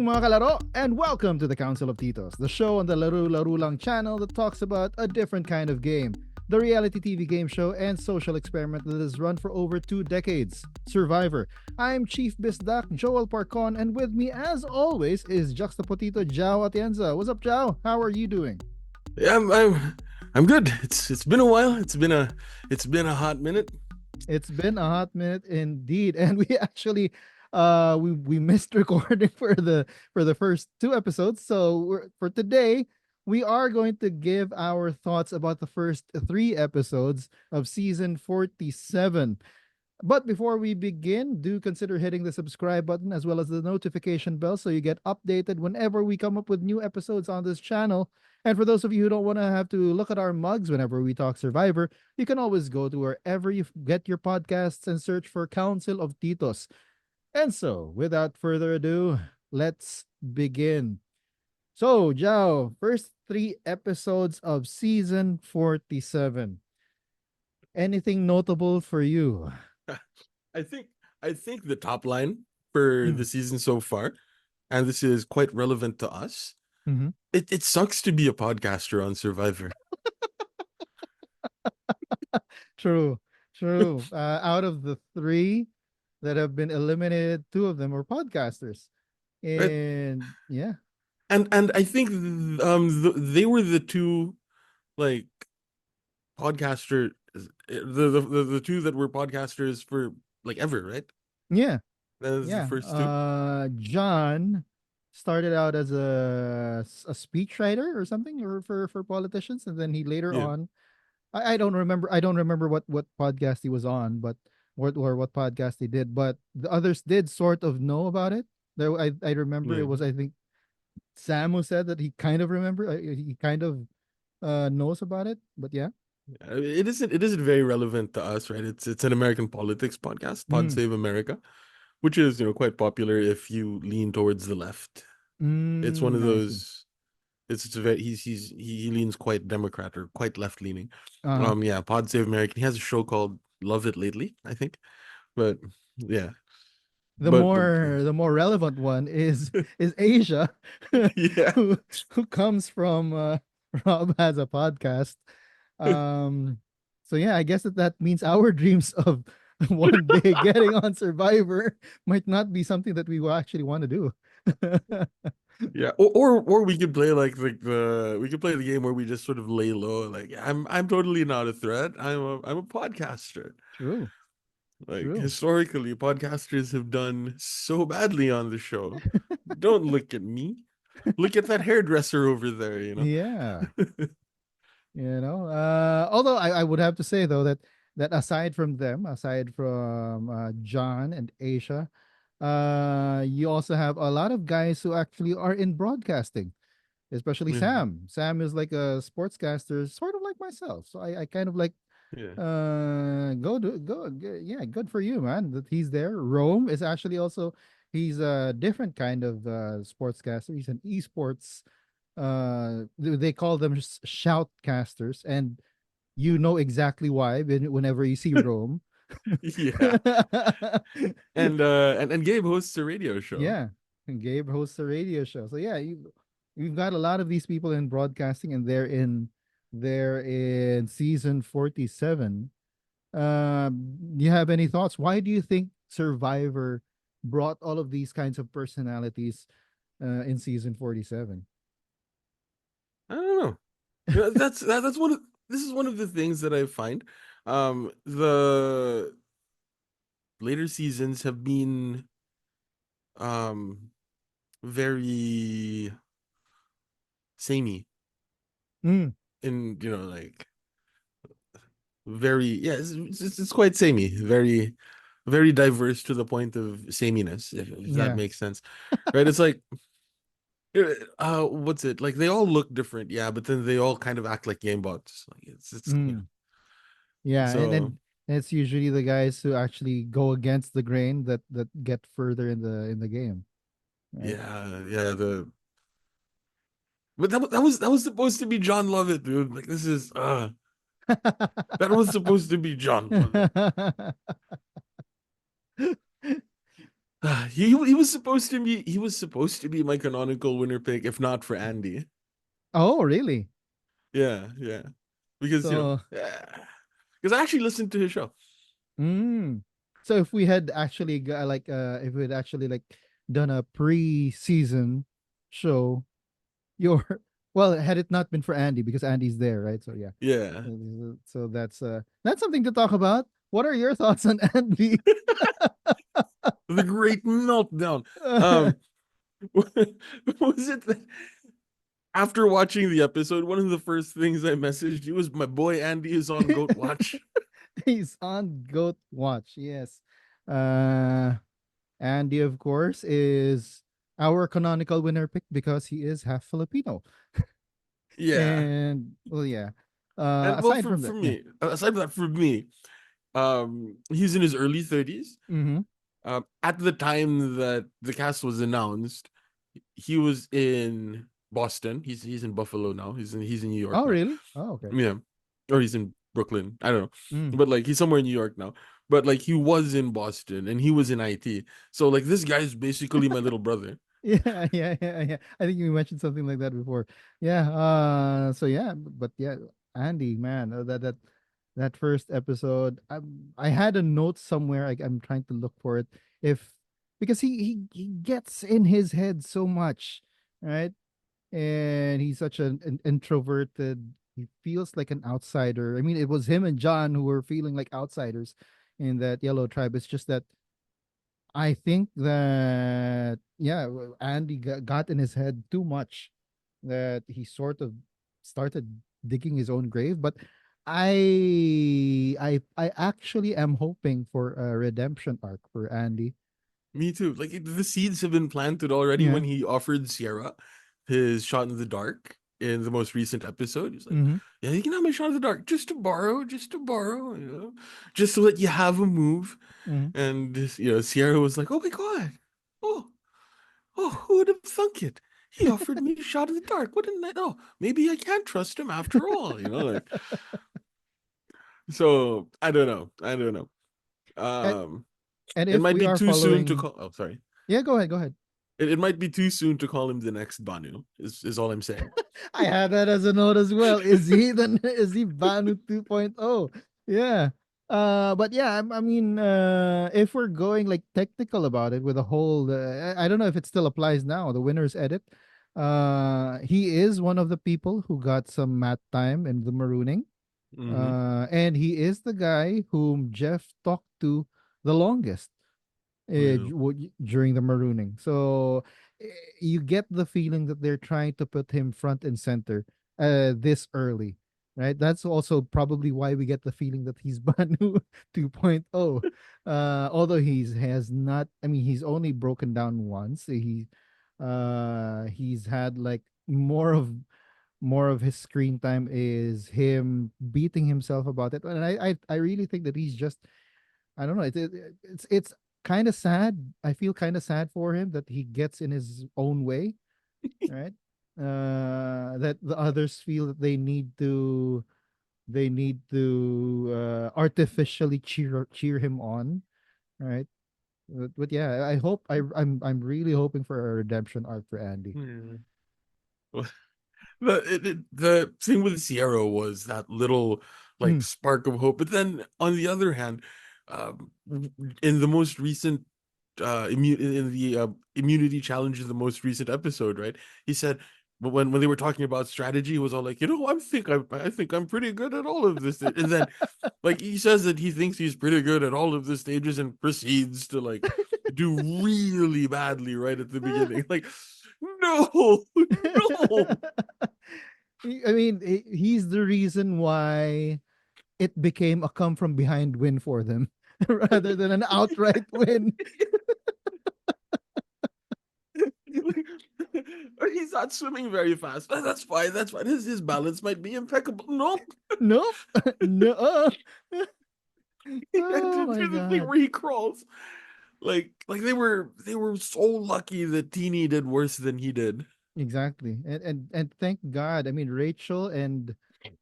mga kalaro, and welcome to the Council of Titos, the show on the Laro-Laro lang channel that talks about a different kind of game. The reality TV game show and social experiment that has run for over 2 decades, Survivor. I'm Chief Bisdak, Joel Parcon, and with me, as always, is Juxtapotito Jao Atienza. What's up, Jao? How are you doing? Yeah, I'm good. It's been a while. It's been a hot minute. It's been a hot minute indeed, and we actually we missed recording for the first two episodes. So for today, we are going to give our thoughts about the first three episodes of season 47. But before we begin, do consider hitting the subscribe button as well as the notification bell so you get updated whenever we come up with new episodes on this channel. And for those of you who don't want to have to look at our mugs whenever we talk Survivor, you can always go to wherever you get your podcasts and search for Council of Titos. And so, without further ado, let's begin. So, Jao, first three episodes of season 47. Anything notable for you? I think I think the top line for Mm, the season so far, and this is quite relevant to us. mhm. It sucks to be a podcaster on Survivor. True, true. Out of the three that have been eliminated, two of them were podcasters. Right? And yeah. And I think they were the two like podcaster the two that were podcasters for like ever, right? Yeah. That was the Yeah. first two. John started out as a speechwriter or something or for politicians, and then he later Yeah. on I don't remember what podcast he was on, but what podcast he did, but the others did sort of know about it. There I remember it Yeah. was, I think, Sam who said that he kind of he kind of knows about it, but yeah. It isn't very relevant to us, right? It's an American politics podcast, Pod Mm, Save America, which is, quite popular if you lean towards the left. It's one of I see. those. It's very he leans quite Democrat or quite left leaning. Uh-huh. Yeah, Pod Save America. He has a show called Love It Lately, I think. But yeah, but The more relevant one is Asia, yeah. who who comes from Rob has a podcast. Um, so yeah, I guess that means our dreams of one day getting on Survivor might not be something that we will actually want to do. Yeah, or we could play we could play the game where we just sort of lay low, like I'm totally not a threat. I'm a podcaster. True, Like true. historically, podcasters have done so badly on the show. Don't look at me. Look at that hairdresser over there, Yeah. Although I would have to say though that aside from them, aside from John and Asia, you also have a lot of guys who actually are in broadcasting, especially Yeah, Sam. Sam is like a sportscaster, sort of like myself. So I kind of like yeah, yeah, good for you, man, that he's there. Rome is actually also, he's a different kind of sportscaster. He's an esports, they call them shoutcasters, and you know exactly why whenever you see Rome. yeah. And Gabe hosts a radio show. Yeah, and Gabe hosts a radio show. So yeah, you've got a lot of these people in broadcasting, and they're in season 47. Do you have any thoughts? Why do you think Survivor brought all of these kinds of personalities in season 47? I don't know. That's one of this is one of the things that I find. The later seasons have been um very samey Mm, in like very yeah it's quite samey, very diverse to the point of sameness, if that yeah. makes sense, right? It's like what's it like, they all look different, yeah, but then they all kind of act like game bots, like Mm. Yeah, and so then it's usually the guys who actually go against the grain that get further in the game, right? yeah the but that was supposed to be John Lovett, dude. Like, this is that was supposed to be John Lovett. he was supposed to be my canonical winner pick if not for Andy. Oh, really? Yeah, yeah. Because So, because I actually listened to his show. mm, so if we had actually if we had actually like done a pre-season show, your well, had it not been for Andy because Andy's there, right? So yeah. Yeah. So that's something to talk about. What are your thoughts on Andy? The great meltdown. Um was it that after watching the episode, one of the first things I messaged you was my boy Andy is on Goat Watch. He's on Goat Watch. Yes. Uh Andy, of course, is our canonical winner pick because he is half Filipino. Yeah. And well, yeah. And well, Aside for from for that, yeah. me, aside from that, for me, he's in his early 30s. Mm-hmm. At the time that the cast was announced, he was in Boston. He's in Buffalo now. He's in New York Oh, now. really? Oh, okay. Yeah, or he's in Brooklyn. I don't know, Mm. but like he's somewhere in New York now. But like he was in Boston and he was in IT. So like this guy's basically my little brother. Yeah, yeah. I think you mentioned something like that before. Yeah. So yeah, but yeah, Andy, man, that first episode, I had a note somewhere. I'm trying to look for it. If because he gets in his head so much, right? And he's such an introverted. He feels like an outsider. I mean, it was him and John who were feeling like outsiders in that yellow tribe. It's just that I think that yeah, Andy got in his head too much that he sort of started digging his own grave. But I actually am hoping for a redemption arc for Andy. Me too. Like the seeds have been planted already Yeah. when he offered Sierra his shot in the dark in the most recent episode. He's like, Mm-hmm. "Yeah, you can have my shot in the dark, just to borrow, just so that you have a move." Mm-hmm. And Sierra was like, "Oh my god, oh, who would have thunk it? He offered me a shot in the dark. What didn't I know? Maybe I can't trust him after all." Like so. I don't know. and, Um, and it if might we be are too soon to following, call. Oh, sorry. yeah, go ahead, go ahead. It might be too soon to call him the next Banu. Is all I'm saying. I had that as a note as well. Is he Banu 2.0? Yeah. But yeah, I mean, if we're going like technical about it with a whole, I don't know if it still applies now. The winner's edit. He is one of the people who got some mat time in the marooning. Hmm. And he is the guy whom Jeff talked to the longest Yeah. during the marooning. So eh, you get the feeling that they're trying to put him front and center this early, right? That's also probably why we get the feeling that he's Banu 2.0. Although he's has not, I mean, he's only broken down once. He's had like more of his screen time is him beating himself about it, and I really think that he's just I don't know. It's kind of sad. I feel kind of sad for him that he gets in his own way, right? That the others feel that they need to artificially cheer him on, right? But yeah, I hope I'm really hoping for a redemption arc for Andy. Yeah. Well, the thing with Sierra was that little like Mm, spark of hope, but then on the other hand, in the most recent in the immunity challenge in the most recent episode, right? He said when they were talking about strategy, he was all like, I think I'm pretty good at all of this, and then like he says that he thinks he's pretty good at all of the stages and proceeds to like do really badly right at the beginning. Like, no, no. I mean, he's the reason why it became a come from behind win for them rather than an outright win. He's not swimming very fast. That's fine. That's fine. His balance might be impeccable. Nope. Nope. No. He had Oh to my do the thing god. where he crawls. Like they were so lucky that Teeny did worse than he did. Exactly. And thank God. I mean, Rachel and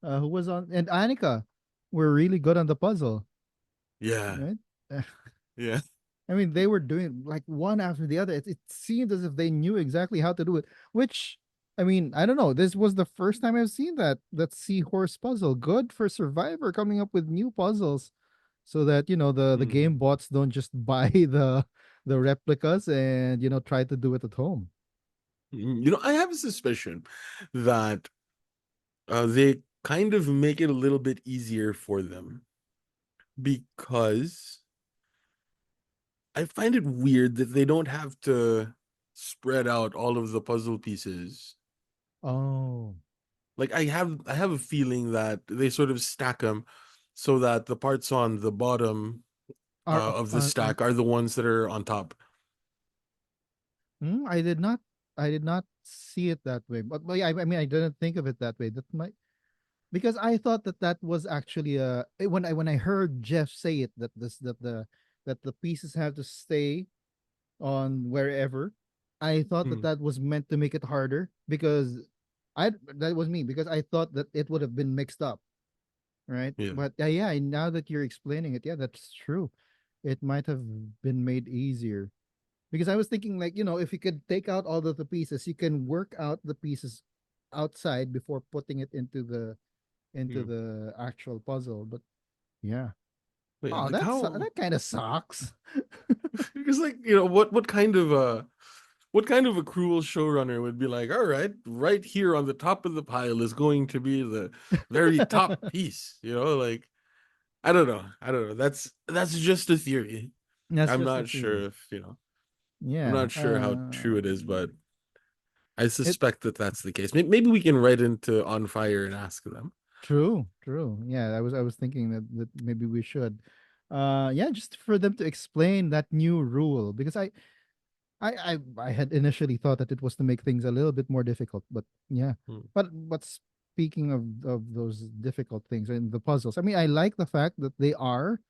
who was on and Annika were really good on the puzzle, Yeah. right? Yeah. I mean, they were doing like one after the other. It seemed as if they knew exactly how to do it. Which, I mean, I don't know. This was the first time I've seen that seahorse puzzle. Good for Survivor coming up with new puzzles, so that the game Mm. bots don't just buy the replicas and try to do it at home. I have a suspicion that they kind of make it a little bit easier for them because I find it weird that they don't have to spread out all of the puzzle pieces. Oh, Like I have a feeling that they sort of stack them so that the parts on the bottom are up of the on. stack are the ones that are on top. I did not. I did not see it that way. But yeah, I mean, I didn't think of it that way. That might because I thought that was actually when I heard Jeff say it that the pieces have to stay on wherever. I thought that Mm, that was meant to make it harder because I that was me because I thought that it would have been mixed up, right? yeah. But yeah, now that you're explaining it, yeah, that's true. It might have been made easier because I was thinking like if you could take out all of the pieces, you can work out the pieces outside before putting it into Mm. the actual puzzle. But yeah, But yeah, oh, like how that kind of sucks. because like what kind of a cruel showrunner would be like, all right, right here on the top of the pile is going to be the very top piece, like I don't know. That's just a theory. That's I'm just a not sure theory. if, I'm Yeah. not sure how true it is, but I It suspect that that's the case. Maybe we can write into On Fire and ask them. True, true. Yeah, I was thinking that maybe we should. Yeah, just for them to explain that new rule because I had initially thought that it was to make things a little bit more difficult, but yeah. Hmm. But speaking of those difficult things and the puzzles, I mean, I like the fact that they are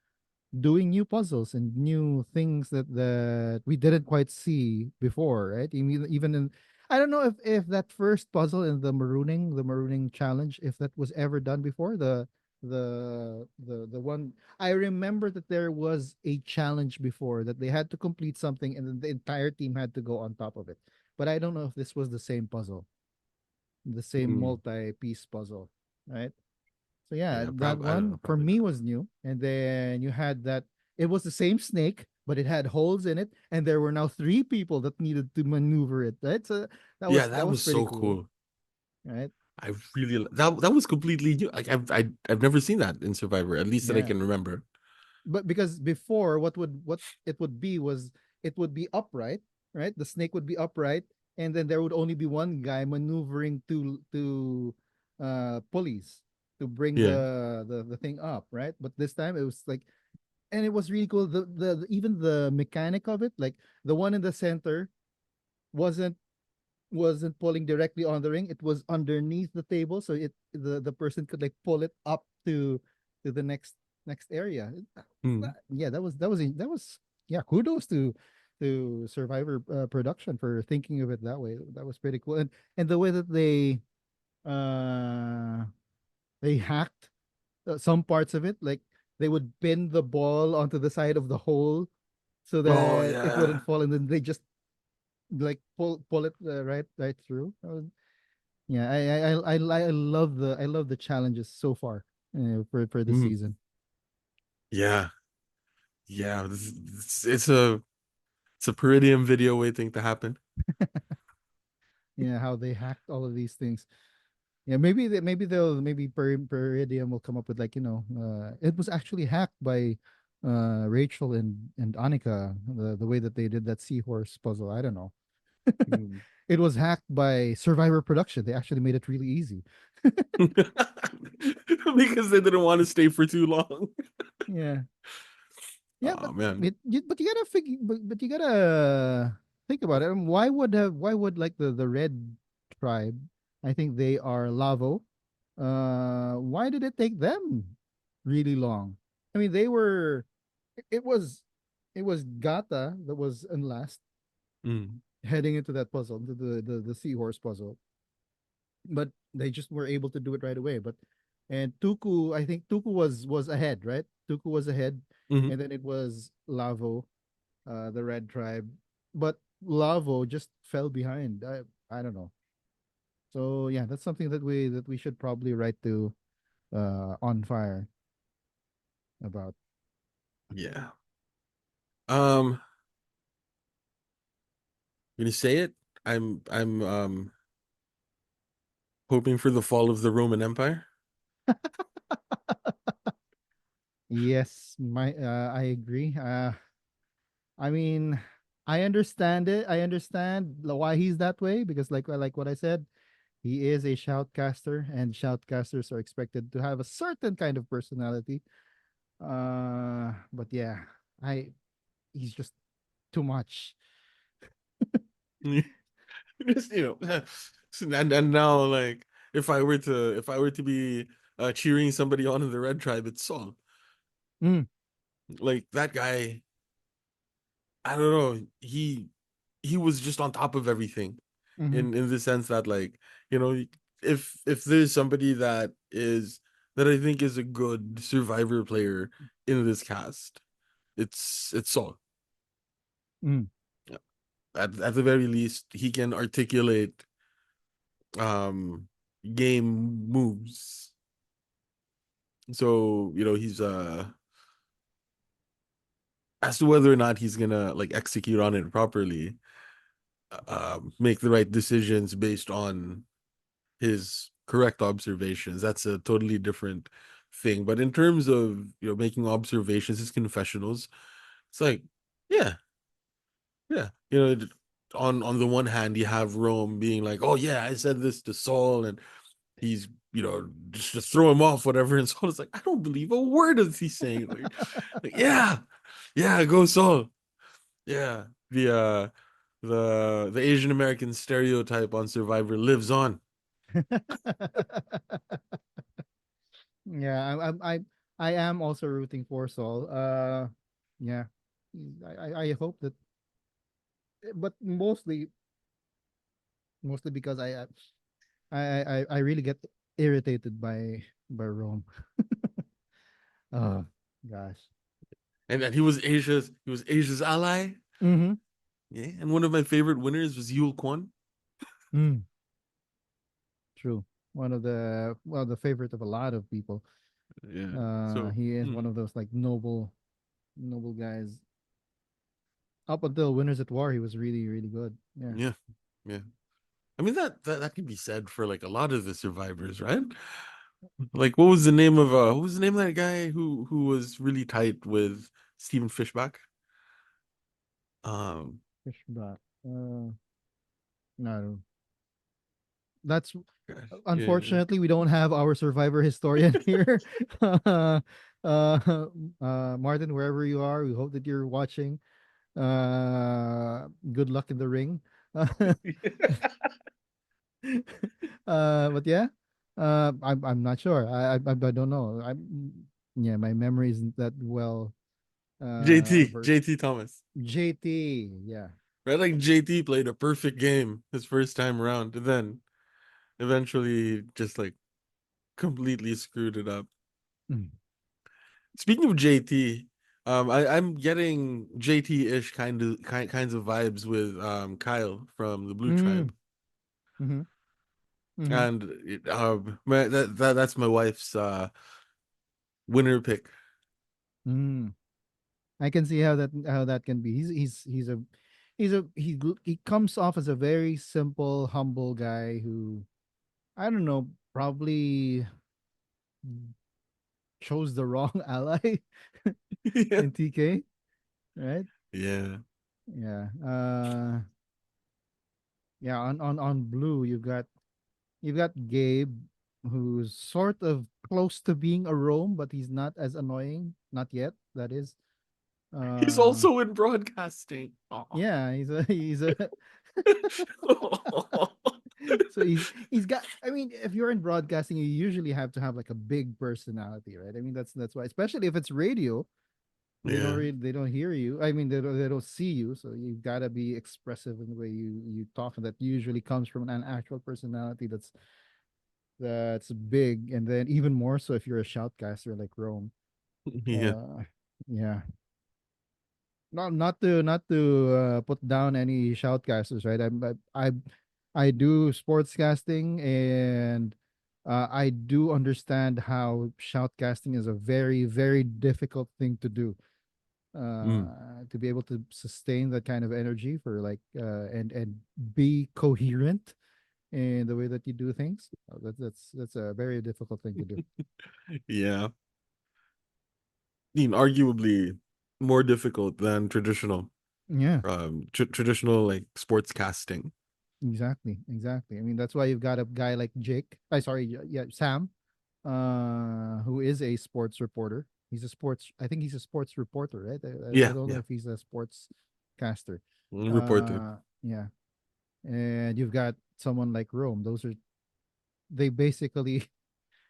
doing new puzzles and new things that we didn't quite see before, right? Even in I don't know if that first puzzle in the marooning challenge, if that was ever done before. The one I remember that there was a challenge before that they had to complete something and then the entire team had to go on top of it. But I don't know if this was the same puzzle, the same Hmm. multi-piece puzzle, right? So yeah, Yeah, that probably. I don't know. one for Probably me not. was new. And then you had that it was the same snake, but it had holes in it, and there were now three people that needed to maneuver it. Right? So that Yeah, was that that was was pretty so cool. cool. Right? I really that was completely new. Like I've never seen that in Survivor, at least that I Yeah. can remember. But because before what it would be was it would be upright, right? The snake would be upright, and then there would only be one guy maneuvering to pulleys to bring Yeah. the thing up, right? But this time it was like and it was really cool. Even the mechanic of it, like the one in the center, wasn't wasn't pulling directly on the ring. It was underneath the table, so the person could like pull it up to the next area. Hmm. Yeah, that was yeah. Kudos to Survivor production for thinking of it that way. That was pretty cool, and the way that uh they hacked some parts of it, like they would pin the ball onto the side of the hole so Oh that it wouldn't yeah. fall, and then they just like pull it right through. Yeah, I love the challenges so far for this Hmm. season. Yeah. Yeah. It's a Peridium video waiting to happen. Yeah, how they hacked all of these things. Yeah, maybe Peridium will come up with like it was actually hacked by Rachel and Annika, the way that they did that seahorse puzzle. I don't know. Hmm. It was hacked by Survivor Production. They actually made it really easy. Because they didn't want to stay for too long. Yeah. Yeah, Oh man. but you gotta figure, but you gotta think about it. Why would like the red tribe? I think they are Lavo. Why did it take them really long? I mean, it was it was Gata that was in last Mm. heading into that puzzle, the seahorse puzzle, but they just were able to do it right away. But and Tuku, I think Tuku was ahead, right? Tuku was ahead, Hmm. and then it was Lavo. the red tribe, but Lavo just fell behind. I don't know. So yeah, that's something that we should probably write to on fire about. Yeah. Um, I'm gonna say it. I'm hoping for the fall of the Roman Empire. Yes, my I agree. I mean, I understand it. I understand why he's that way because like what I said, he is a shoutcaster and shoutcasters are expected to have a certain kind of personality. But yeah, I he's just too much. Just, and now like if I were to be cheering somebody on in the Red Tribe, it's Saul. Mm, Like that guy, I don't know. He was just on top of everything mm-hmm, in the sense that like, you know, if there's somebody that I think is a good survivor player in this cast, it's Saul. mm, Yeah. At the very least, he can articulate um game moves. So, he's as to whether or not he's gonna like execute on it properly, make the right decisions based on his correct observations. That's a totally different thing. But in terms of, making observations, his confessionals, it's like, yeah, yeah. On the one hand, you have Rome being like, oh yeah, I said this to Saul, and he's, just throw him off, whatever. And Saul is like, I don't believe a word of he's saying. Like, yeah, yeah, go Saul. Yeah. The Asian American stereotype on Survivor lives on. yeah, I am also rooting for Saul. Yeah, I hope that, but mostly because I really get irritated by Rome. Oh gosh. And that he was Asia's ally. Mm-hmm. Yeah. And one of my favorite winners was Yul Kwon. Mm, true. One of the favorite of a lot of people. Yeah. So He is one of those like noble guys. Up until Winners at War, he was really good. Yeah. yeah. Yeah. I mean that can be said for like a lot of the survivors, right? Like what was the name of that guy who was really tight with Stephen Fishbach? Um Fishback. No, that's Gosh. Yeah. unfortunately we don't have our survivor historian here. uh, Martin, wherever you are, we hope that you're watching. Good luck in the ring. But yeah, I'm not sure. I don't know. Yeah, my memory isn't that well. JT, Ver JT Thomas. JT, yeah. Right? Like JT played a perfect game his first time around, and then eventually just like completely screwed it up. Mm. Speaking of JT, I'm getting JT-ish kinds of vibes with Kyle from the Blue Mm. Tribe. Mm-hmm. Mm-hmm. And that's my wife's winner pick. Mm. I can see how that can be. He comes off as a very simple, humble guy who I don't know, probably chose the wrong ally Yeah. in TK, right? Yeah. Yeah. Yeah, on blue you've got Gabe who's sort of close to being a Rome, but he's not as annoying. Not yet, that is. He's Uh also in broadcasting. Aw. yeah, he's a so he's got I mean, if you're in broadcasting, you usually have to have like a big personality, right? I mean that's why, especially if it's radio, Yeah. they don't hear you. I mean they don't see you, so you gotta be expressive in the way you talk, and that usually comes from an actual personality that's big, and then even more so if you're a shoutcaster like Rome. Yeah. Uh yeah. not to put down any shoutcasters, right? I do sportscasting, and I do understand how shoutcasting is a very very difficult thing to do. Mm. To be able to sustain that kind of energy for like and be coherent in the way that you do things. That's a very difficult thing to do. Yeah. I mean, arguably more difficult than Yeah. traditional like sports casting. Exactly, exactly. I mean, that's why you've got a guy like Jake. I sorry, yeah, Sam, who is a sports reporter. He's a sports. I think he's a sports reporter, right? I Yeah, don't know yeah. if he's a sports caster. Reporter. Yeah, and you've got someone like Rome. Those are they basically.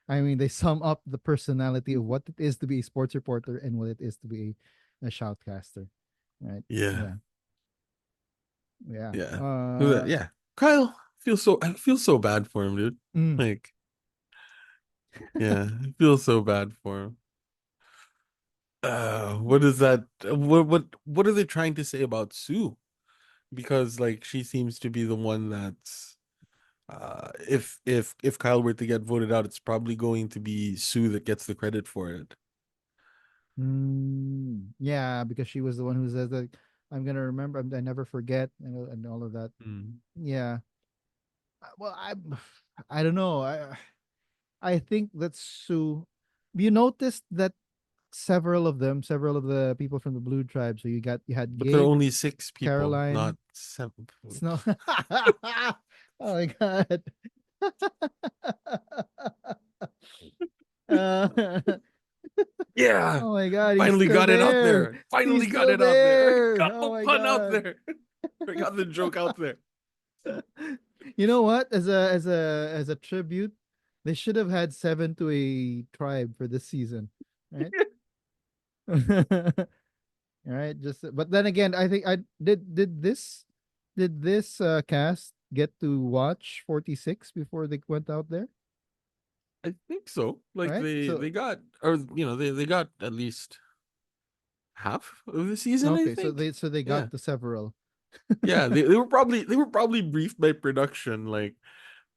I mean, they sum up the personality of what it is to be a sports reporter and what it is to be a shoutcaster, right? Yeah, Yeah, yeah. yeah. Yeah. Kyle, I feel so bad for him, dude. Mm. Like, yeah, I feel so bad for him. What is that? What are they trying to say about Sue? Because like she seems to be the one that's if Kyle were to get voted out, it's probably going to be Sue that gets the credit for it. Yeah, because she was the one who says that I'm gonna remember, I never forget, and all of that. Mm. Yeah. Well, I don't know. I think that's Sue. You noticed that several of the people from the Blue Tribe. So you had But there are Gabe, only six people, not Caroline, seven. Snow. Oh my god. uh, Yeah, oh my god, he's finally still got it out there. there. He's Finally got still it out there. there. Got Oh the my pun out god. there. I got the joke out there. You know what? As a tribute, they should have had seven to a tribe for this season, right? Right. Just but then again, I think I did this cast get to watch 46 before they went out there, I think so. Like right? they So got or they got at least half of the season, I okay, so think. they Yeah. got the several. Yeah, they were probably briefed by production like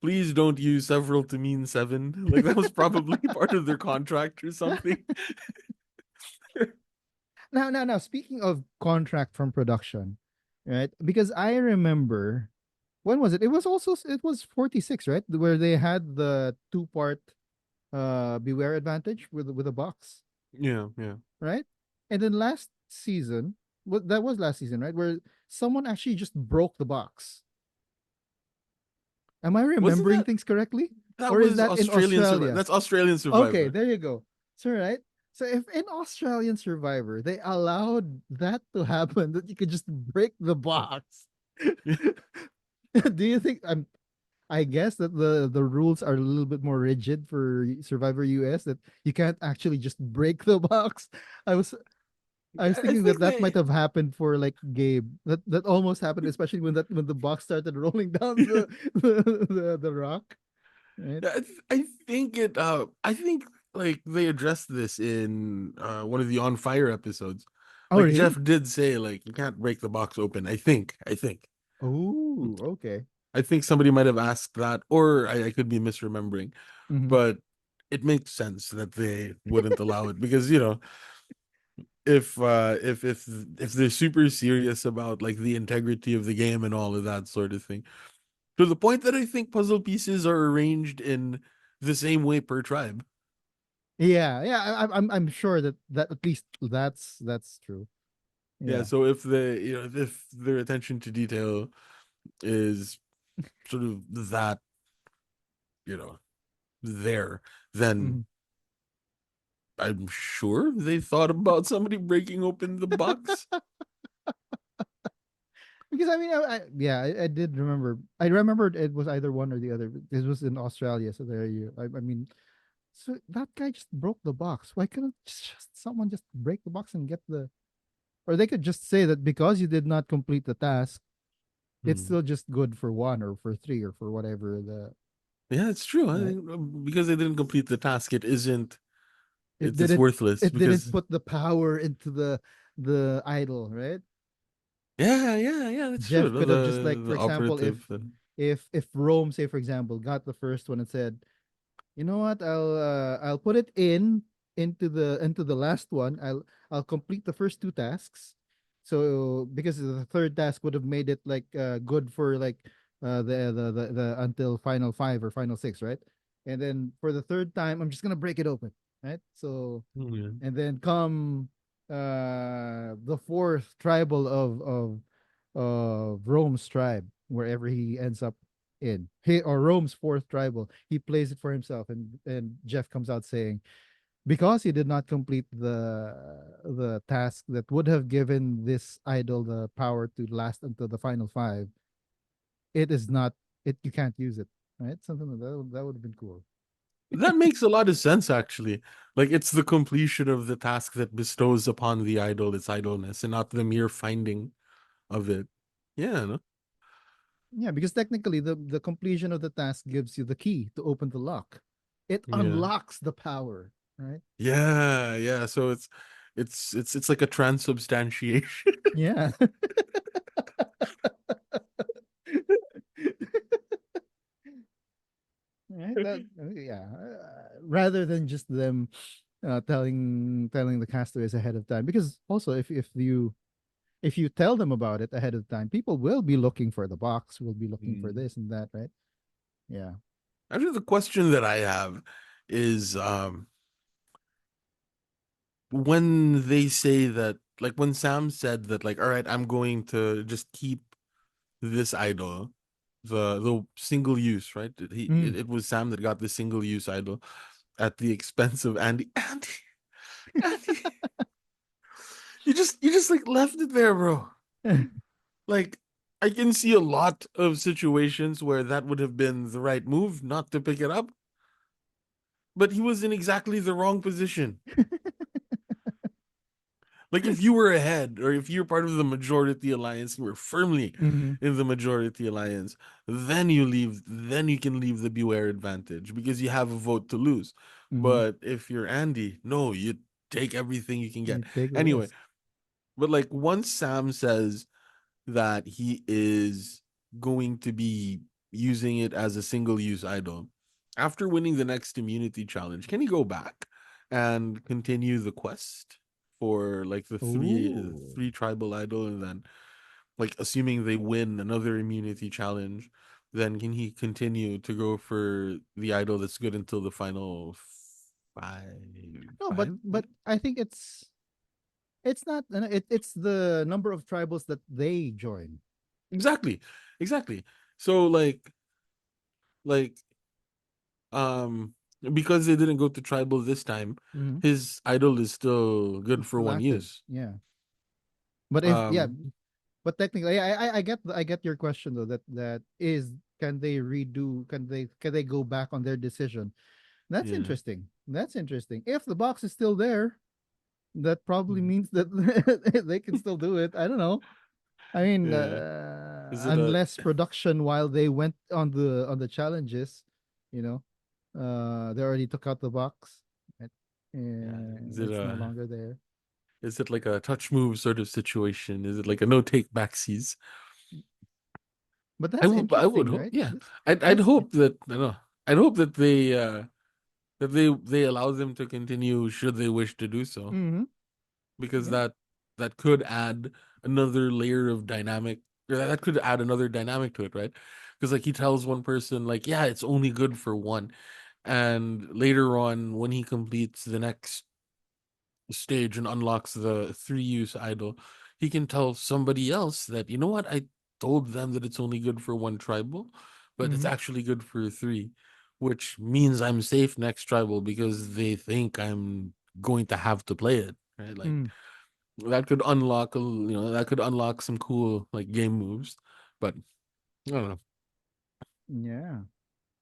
please don't use several to mean seven. Like that was probably part of their contract or something. Now, speaking of contract from production, right? Because I remember when was it? It was 46, right? Where they had the two-part beware advantage with a box, Yeah, yeah. right? And then last season, what that was last season, right? Where someone actually just broke the box. Am I Wasn't remembering that things correctly? that Or is was that in Australian Survivor? Australia? That's Australian Okay, Survivor. there you go. So right. So if in Australian Survivor they allowed that to happen, that you could just break the box, do you think I guess that the rules are a little bit more rigid for Survivor US that you can't actually just break the box. I was I was I thinking that think that might they have happened for like Gabe. That almost happened, especially when the box started rolling down the rock, right? I think like they addressed this in one of the On Fire episodes. Oh, Like Jeff really? did say like you can't break the box open. Oh, okay. I think somebody might have asked that, or I could be misremembering, Hmm. but it makes sense that they wouldn't allow it because if they're super serious about like the integrity of the game and all of that sort of thing, to the point that I think puzzle pieces are arranged in the same way per tribe. Yeah, yeah. I'm sure that at least that's true. Yeah, Yeah. so if the if their attention to detail is sort of that, you know, there, then Mhm. I'm sure they thought about somebody breaking open the box. Because I mean, yeah, I did remember. I remembered it was either one or the other. This was in Australia, so there you. I mean, so that guy just broke the box. Why couldn't someone just break the box and get the? Or they could just say that because you did not complete the task, it's Hmm. still just good for one or for three or for whatever the Yeah, it's true. I right. think because they didn't complete the task, it isn't. It It's didn't worthless it didn't because put the power into the the idol, right? Yeah, yeah, yeah, that's true. Jeff could have just like, The for example, operative. if Rome, say for example, got the first one and said, you know what, I'll put it into the last one. I'll complete the first two tasks. So because the third task would have made it like good for like the until final five or final six, right? And then for the third time, I'm just gonna break it open, right? So Yeah. and then come the fourth tribal of Rome's tribe, wherever he ends up in, he or Rome's fourth tribal, he plays it for himself, and Jeff comes out saying, because he did not complete the task that would have given this idol the power to last until the final five, it is not, it, you can't use it, right? Something like that. That would have been cool. That makes a lot of sense, actually. Like, it's the completion of the task that bestows upon the idol its idleness, and not the mere finding of it. Yeah, no? Yeah, because technically the completion of the task gives you the key to open the lock. It Yeah. unlocks the power, right? Yeah, yeah. So it's like a transubstantiation. Yeah. Right. That yeah. Rather than just them telling the castaways ahead of time, because also if you tell them about it ahead of time, people will be looking for the box, will be looking for Mm. this and that, right? Yeah. Actually, the question that I have is when they say that, like when Sam said that, like, all right, I'm going to just keep this idol, the single use, right? Mm. It was Sam that got the single use idol at the expense of Andy. Andy, you just like left it there, bro. Like, I can see a lot of situations where that would have been the right move not to pick it up, but he was in exactly the wrong position. Like, if you were ahead, or if you're part of the majority alliance, you were firmly Mm-hmm. in the majority alliance, then you can leave the beware advantage because you have a vote to lose. Mm-hmm. But if you're Andy, no, you take everything you can get. You take the Anyway, risk. but like once Sam says that he is going to be using it as a single use idol, after winning the next immunity challenge, can he go back and continue the quest for like the Oh. three tribal idol, and then like assuming they win another immunity challenge, then can he continue to go for the idol that's good until the final five No, five but I think it's not it's the number of tribals that they join. exactly, exactly. So like um because they didn't go to tribal this time, Mm-hmm. his idol is still good It's for still one active. use. Yeah. But if yeah, um but technically, I get your question though. That is, can they redo? Can they go back on their decision? That's yeah, interesting. That's interesting. If the box is still there, that probably means that they can still do it. I don't know. I mean, yeah. Is it a unless production while they went on the challenges, you know, they already took out the box, right? yeah, is And it it's no a longer there. is it like a touch move sort of situation? Is it like a no take backsies? But that's I would interesting, hope, right? yeah. This I'd that's hope that I don't know. I'd hope that they allow them to continue should they wish to do so, mm-hmm. because Yeah. that could add another layer of dynamic, or that could add another dynamic to it, right? Because like he tells one person like, yeah, it's only good for one, and later on when he completes the next stage and unlocks the three use idol, he can tell somebody else that, you know what, I told them that it's only good for one tribal, but it's Mm-hmm. actually good for three, which means I'm safe next tribal because they think I'm going to have to play it, right? Like Mm. that could unlock that could unlock some cool like game moves, but I don't know. Yeah.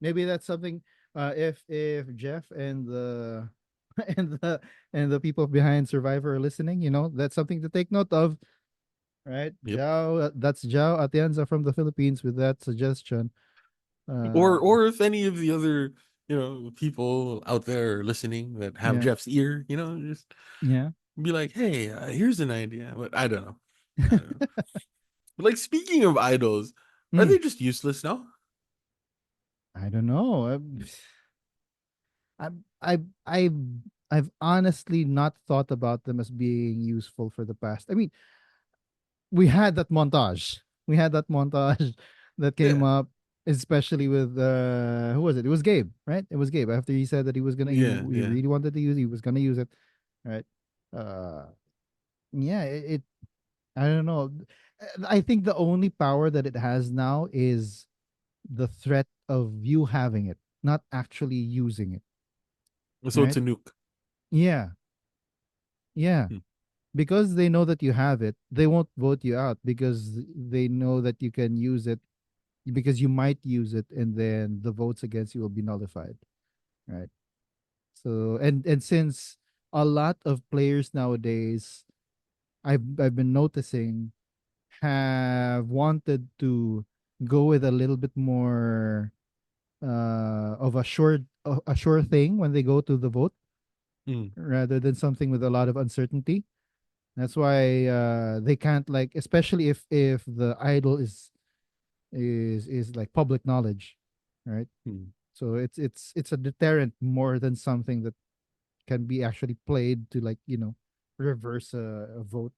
Maybe that's something. If Jeff and the and the and the people behind Survivor are listening, that's something to take note of, right? Yep. That's Jao Atienza from the Philippines with that suggestion. Or if any of the other people out there listening that have Yeah, Jeff's ear, just yeah. Be like, hey, here's an idea, but I don't know. I don't know. But like speaking of idols, are Mm, they just useless now? I don't know. I I I I've honestly not thought about them as being useful for the past. I mean, we had that montage. We had that montage that came Yeah, up, especially with who was it? It was Gabe, right? It was Gabe. After he said that he was gonna, yeah, he yeah. really wanted to use, he was gonna use it, right? Uh, yeah. I don't know. I think the only power that it has now is the threat of you having it, not actually using it, So it's right? a nuke. Yeah, yeah. Hmm. Because they know that you have it, they won't vote you out because they know that you can use it because you might use it and then the votes against you will be nullified, right? So and since a lot of players nowadays I've been noticing have wanted to go with a little bit more of a sure thing when they go to the vote Hmm. rather than something with a lot of uncertainty. That's why they can't, like, especially if the idol is like public knowledge, right? Hmm. So it's a deterrent more than something that can be actually played to, like, reverse a vote,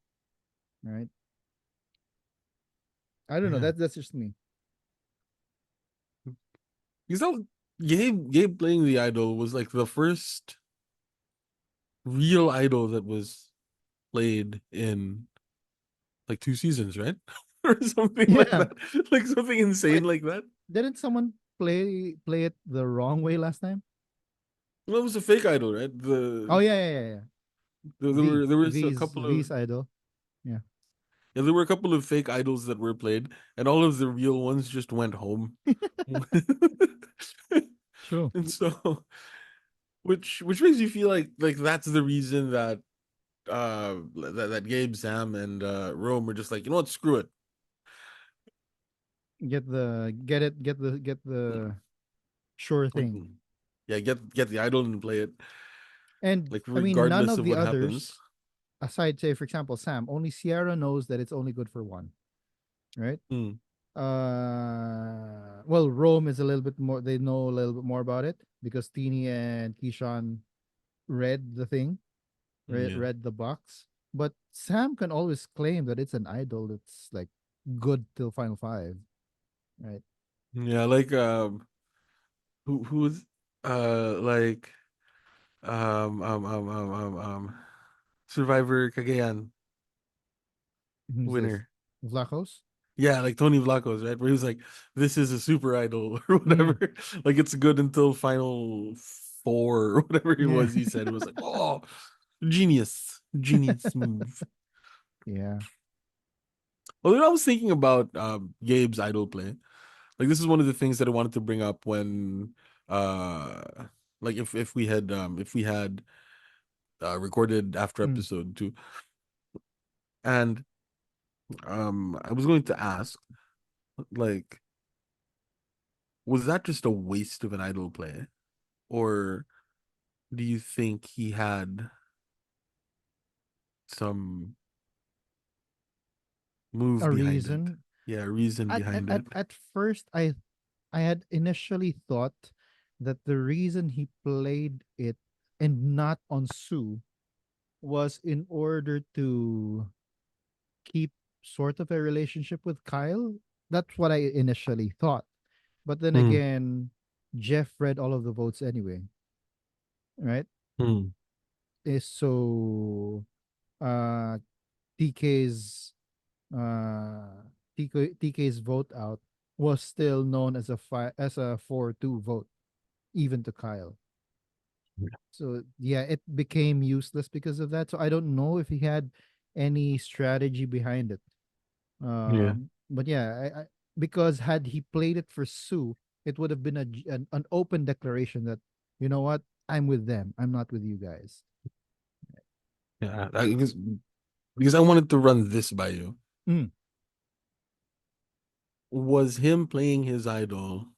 right? I don't know. Yeah. That's just me. Because that Gabe playing the idol was like the first real idol that was played in like 2 seasons, right? Or something like Yeah. that. Like something Wait, insane like that. didn't someone play it the wrong way last time? Well, it was a fake idol, right? Oh yeah, yeah, yeah, yeah. There was a V's couple of idol. Yeah. yeah, there were a couple of fake idols that were played, and all of the real ones just went home. True. And so which makes you feel like that's the reason that that Gabe, Sam, and Rome were just like, you know what, screw it. Get the sure Like, thing. yeah, get the idol and play it, And like I mean, none regardless of of the what happens. others, aside, say, for example, Sam, only Sierra knows that it's only good for one, right? Hmm. Well, Rome is a little bit more. They know a little bit more about it because Teeny and Keyshawn read the thing, Yeah. read the box. But Sam can always claim that it's an idol that's like good till final five, right? Yeah, like who's like Survivor Cagayan Who's this? winner. Vlachos? Yeah, like Tony Vlachos, right? Where he was like, "This is a super idol" or Mm, whatever. Like it's good until final four or whatever it yeah. was. He said it was like, "Oh, genius, genius move." Yeah. Well, then I was thinking about Gabe's idol play. Like this is one of the things that I wanted to bring up when, like if we had recorded after Mm. episode 2, and I was going to ask, like, was that just a waste of an idol play, or do you think he had some move A behind it? reason. Yeah, reason At, at behind at it. at first, I had initially thought that the reason he played it and not on Sue was in order to keep sort of a relationship with Kyle. That's what I initially thought. But then Hmm. again, Jeff read all of the votes anyway, right? Hmm. So uh TK's TK's vote out was still known as as a 4-2 vote, even to Kyle. So yeah, it became useless because of that. So I don't know if he had any strategy behind it. Yeah. But yeah, because had he played it for Sue, it would have been an open declaration that, you know what, I'm with them. I'm not with you guys. Yeah. Because I wanted to run this by you. Mm, Was him playing his idol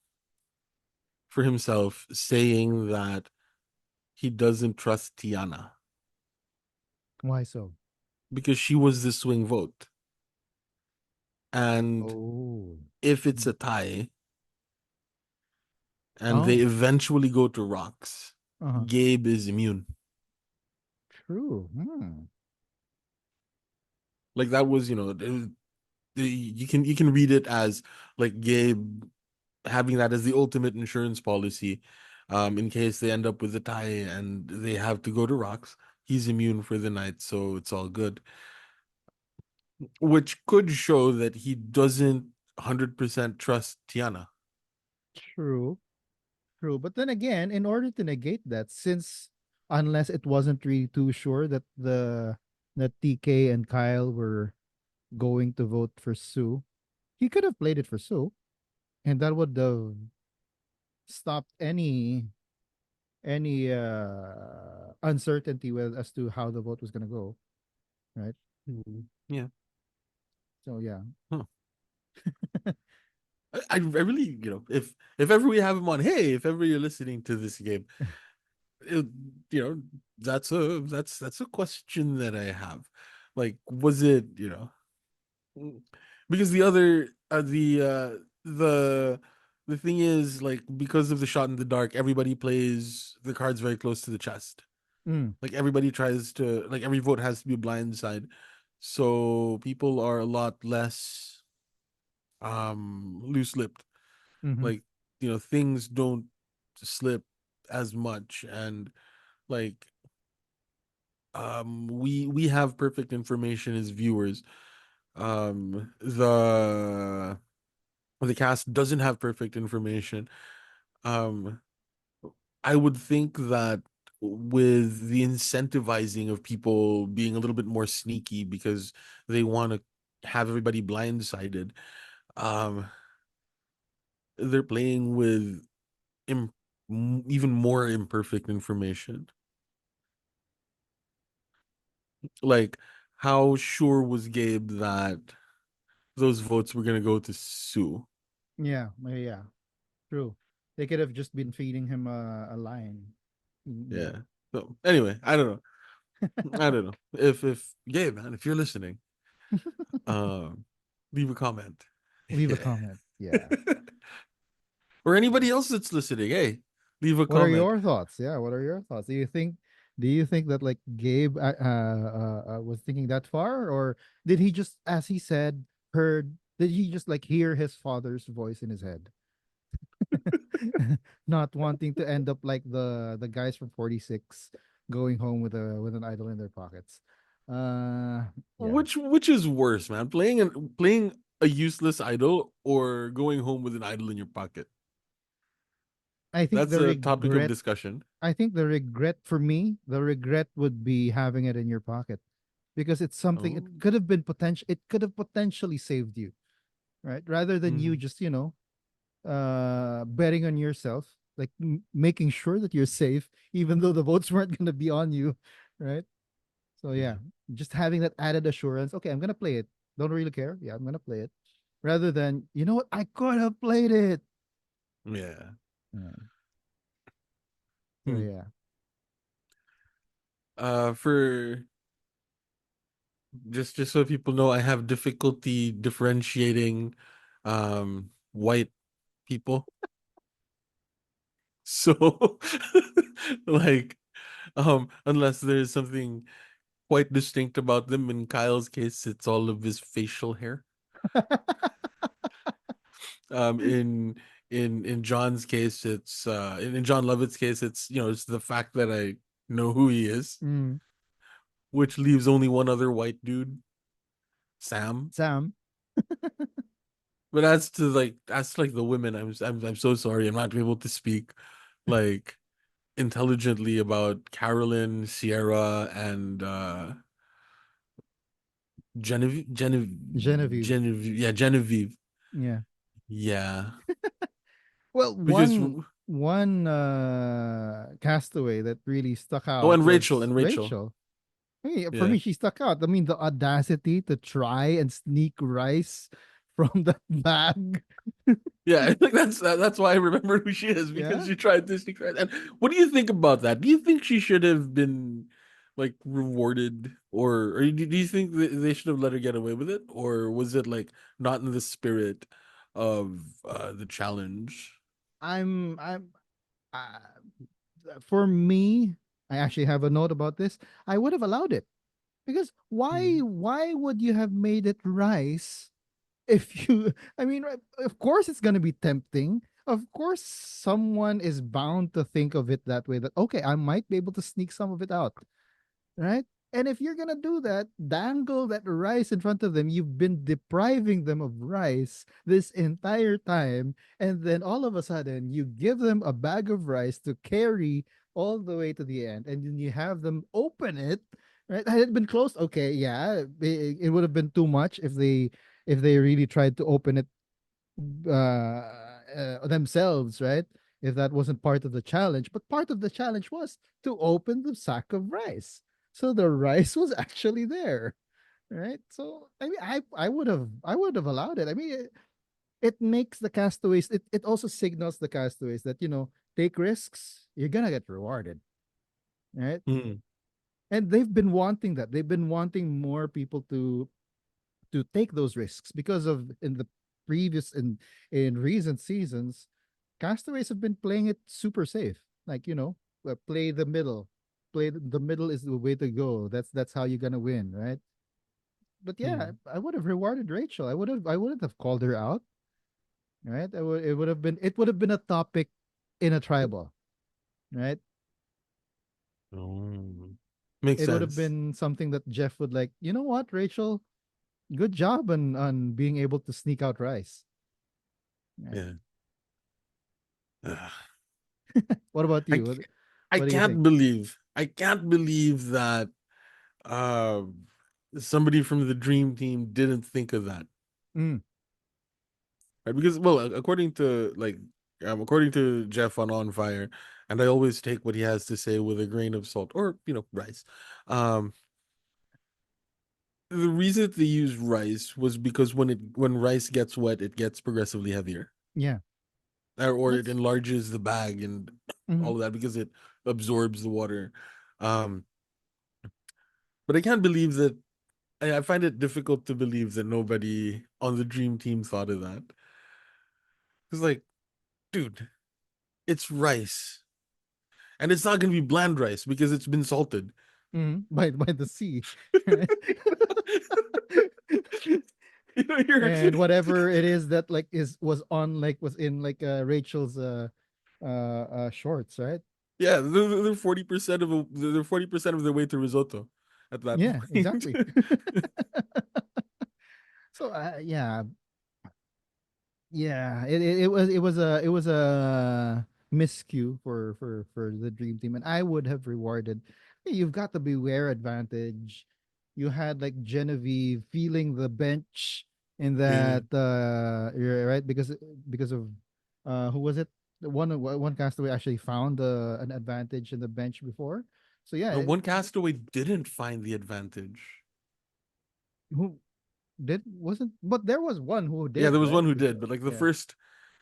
for himself saying that he doesn't trust Tiana? Why so? because she was the swing vote. And Oh. if it's Mm. a tie and they Oh. eventually go to rocks, Uh-huh. Gabe is immune. True. Hmm. Like that was, you can read it as like Gabe having that as the ultimate insurance policy, in case they end up with a tie and they have to go to rocks. He's immune for the night, so it's all good. Which could show that he doesn't 100% trust Tiana. True. True. But then again, in order to negate that, since unless it wasn't really too sure that that TK and Kyle were going to vote for Sue, he could have played it for Sue, and that would have stopped any uncertainty with as to how the vote was gonna go, right? Yeah. So yeah. Huh. I really, if ever we have him on, hey, if ever you're listening to this game, it, you know, that's a question that I have. Like, was it, because the thing is, like, because of the shot in the dark, everybody plays the cards very close to the chest. Mm, Like everybody tries to, like, every vote has to be blindside, so people are a lot less loose-lipped. mm-hmm, Like, things don't slip as much, and like we have perfect information as viewers. The cast doesn't have perfect information. um I would think that with the incentivizing of people being a little bit more sneaky because they want to have everybody blindsided, um they're playing with Im- even more imperfect information. Like, how sure was Gabe that those votes were gonna go to Sue? yeah, yeah, true. They could have just been feeding him a line. Yeah. Yeah. So anyway, I don't know. I don't know. If Gabe, man, if you're listening, um, leave a comment. Leave a Yeah. comment. Yeah. Or anybody else that's listening, hey, leave a What are comment. your thoughts? Yeah, what are your thoughts? Do you think that like Gabe was thinking that far, or did he just, as he said, heard? Did he just like hear his father's voice in his head, not wanting to end up like the guys from 46 going home with an idol in their pockets? Yeah. Which is worse, man? Playing a useless idol or going home with an idol in your pocket? I think That's the a topic of regret. discussion. I think the regret for me, the regret would be having it in your pocket because it's something. It Oh. could have been potential. It could have potentially saved you, right? Rather than you Mm. just betting on yourself, like making sure that you're safe, even though the votes weren't going to be on you, right? So yeah, Yeah. just having that added assurance. Okay, I'm gonna play it. Don't really care. Yeah, I'm gonna play it. Rather than, you know what, I could have played it. Yeah. Yeah. So Hmm. yeah. For just so people know, I have difficulty differentiating white people. So like, unless there's something quite distinct about them. In Kyle's case, it's all of his facial hair. In John's case, it's in John Lovett's case, it's the fact that I know who he is, Mm. which leaves only one other white dude, Sam. Sam. But as to like the women, I'm so sorry. I'm not able to speak like intelligently about Carolyn, Sierra, and Genevieve. Genevieve. Yeah. Yeah, Well, because one castaway that really stuck oh, out and Rachel was and Rachel. Rachel. Hey, for Yeah, me, she stuck out. I mean, the audacity to try and sneak rice from that bag. yeah. I think that's why I remember who she is, because Yeah. she tried to sneak right. And what do you think about that? Do you think she should have been like rewarded, or do you think they should have let her get away with it, or was it like not in the spirit of the challenge? I'm uh, for me, I actually have a note about this. I would have allowed it because Mm. why would you have made it rice if you I mean of course it's going to be tempting. Of course someone is bound to think of it that way, that okay, I might be able to sneak some of it out, right? And if you're gonna do that, dangle that rice in front of them. You've been depriving them of rice this entire time, and then all of a sudden you give them a bag of rice to carry all the way to the end, and then you have them open it. Right? Had it been closed, okay, yeah, it would have been too much if they really tried to open it themselves, right? If that wasn't part of the challenge, but part of the challenge was to open the sack of rice. So the rice was actually there, right? So I mean, I would have allowed it. I mean, it makes the castaways. It also signals the castaways that take risks, you're gonna get rewarded, right? Mm. And they've been wanting that. They've been wanting more people to take those risks because of in the previous in recent seasons, castaways have been playing it super safe. Like play the middle, play the middle is the way to go. That's how you're gonna win, right? But yeah, Mm. I would have rewarded Rachel. I wouldn't have called her out, right? It would have been a topic in a tribal, right? Oh. Makes It would have sense. been something that Jeff would like. You know what, Rachel? Good job on being able to sneak out rice. Right? Yeah. Ugh. What about I you? c- I What do you think? can't believe that uh somebody from the dream team didn't think of that. Mm, Right? Because, well, according to Jeff on Fire, and I always take what he has to say with a grain of salt, or rice. Um, the reason that they use rice was because when rice gets wet, it gets progressively heavier, yeah, or it that's. enlarges the bag and Mhm. all of that because it absorbs the water. Um, but I can't believe that. I find it difficult to believe that nobody on the dream team thought of that. It's like, dude, it's rice. And it's not going to be bland rice because it's been salted. By the sea, right? You're, And whatever it is that like is was in like Rachel's shorts, right? yeah, they're 40% they're 40% of their way to risotto at that Yeah, point. exactly. So yeah, yeah, it was a miscue for the dream team, and I would have rewarded. Hey, you've got the beware advantage. You had like Genevieve feeling the bench in Yeah. that you're right because of who was it? One castaway actually found an advantage in the bench before. So yeah, No, one castaway didn't find the advantage. who did wasn't, but there was one who Yeah, there did, was right? one who did, but like Yeah,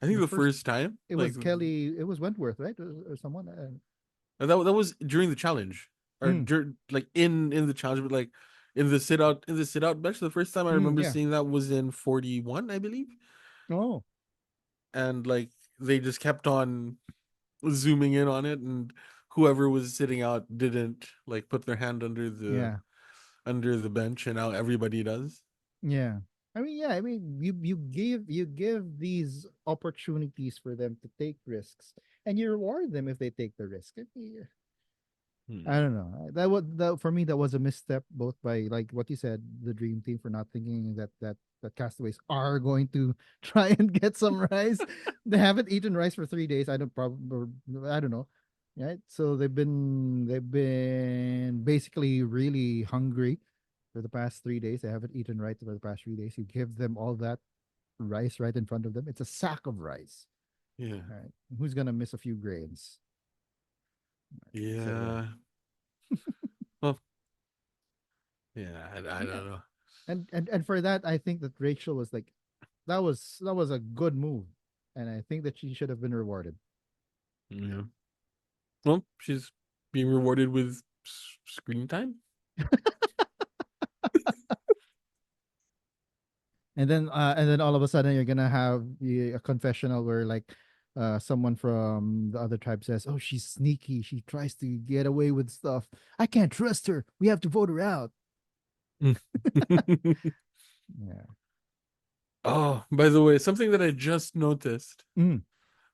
I think the the first first time, it like was Kelly. It was Wentworth, right, or someone. that was during the challenge, or Mm, like in the challenge, but like in the sit out bench. The first time I remember yeah. seeing that was in 41, I believe, Oh, and like they just kept on zooming in on it, and whoever was sitting out didn't like put their hand yeah, under the bench, and now everybody does. yeah. I mean, yeah. I mean, you give these opportunities for them to take risks, and you reward them if they take the risk. I Hmm. don't know. That for me that was a misstep, both by like what you said, the dream team for not thinking that castaways are going to try and get some rice. They haven't eaten rice for 3 days. I don't know, right? So they've been basically really hungry for the past 3 days. They haven't eaten rice for the past 3 days. You give them all that rice right in front of them. It's a sack of rice. Yeah. All right, who's gonna miss a few grains? So yeah, Yeah. Well, yeah, I yeah. don't know. And for that, I think that Rachel was like, that was a good move, and I think that she should have been rewarded. Yeah. Well, she's being rewarded with screen time. And then all of a sudden you're gonna have a confessional where like someone from the other tribe says, "Oh, she's sneaky. She tries to get away with stuff. I can't trust her. We have to vote her out." Yeah. Oh, by the way, something that I just noticed. Mm.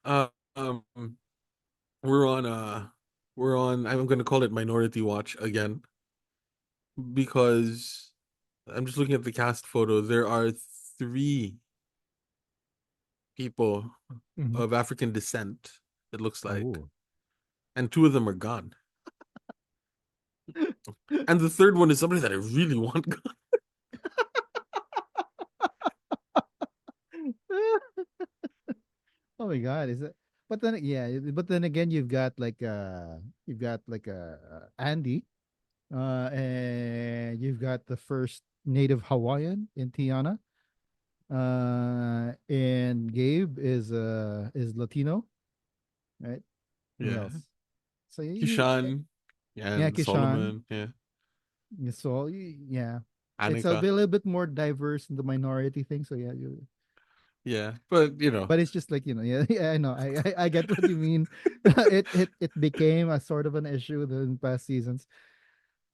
Uh, um, we're on I'm gonna call it Minority Watch again because I'm just looking at the cast photo. There are three people Hmm. of African descent, it looks like, Oh. and two of them are gone. And the third one is somebody that I really want gone. Oh my God, is it? But then, yeah, but then again, you've got like Andy, and you've got the first native Hawaiian in Tiana, and Gabe is Latino, right? Who Yeah. else? So Kishan yeah, and Kishan. Solomon. Yeah. So yeah, it's a Annika. little bit more diverse in the minority thing. So yeah, Yeah. But but it's just like yeah, yeah, I know, I get what you mean. It became a sort of an issue in past seasons.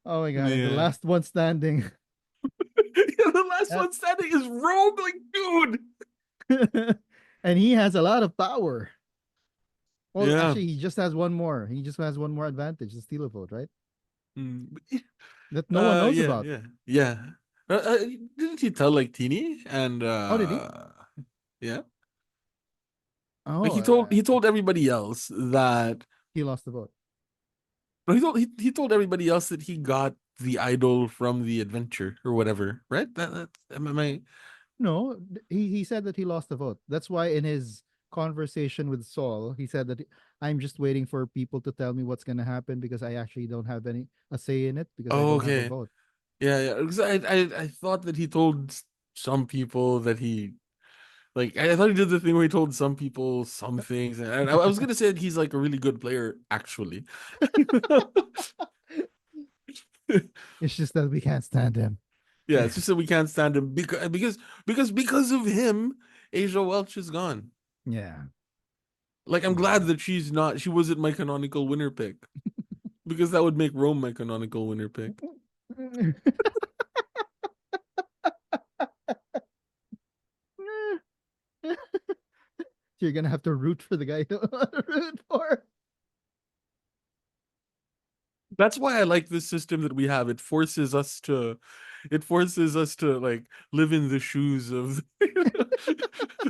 Oh my God, and the yeah. last one standing. Yeah, the last That one standing is Rogue, like, dude. and he has a lot of power. Well, Yeah. actually, he just has one more. He just has one more advantage, the steal a vote, right? Mm. That no one knows Yeah, about. yeah, yeah. Didn't he tell like Teeny and Oh, did he? yeah, like Oh, he told everybody else that he lost the vote. no, he told everybody else that he got the idol from the adventure or whatever, right? That am I No, he said that he lost the vote. That's why in his conversation with Saul, he said that I'm just waiting for people to tell me what's going to happen because I actually don't have any a say in it because I oh, don't have a okay. vote. Yeah, yeah. Because I thought that he told some people that he like I thought he did the thing where he told some people some things, and I was gonna say that he's like a really good player, actually. It's just that we can't stand him. Yeah, it's just that we can't stand him because of him, Asia Welch is gone. Yeah. Like I'm glad Yeah. that she wasn't my canonical winner pick because that would make Rome my canonical winner pick. You're gonna have to root for the guy you don't want to root for. That's why I like this system that we have. It forces us to like live in the shoes of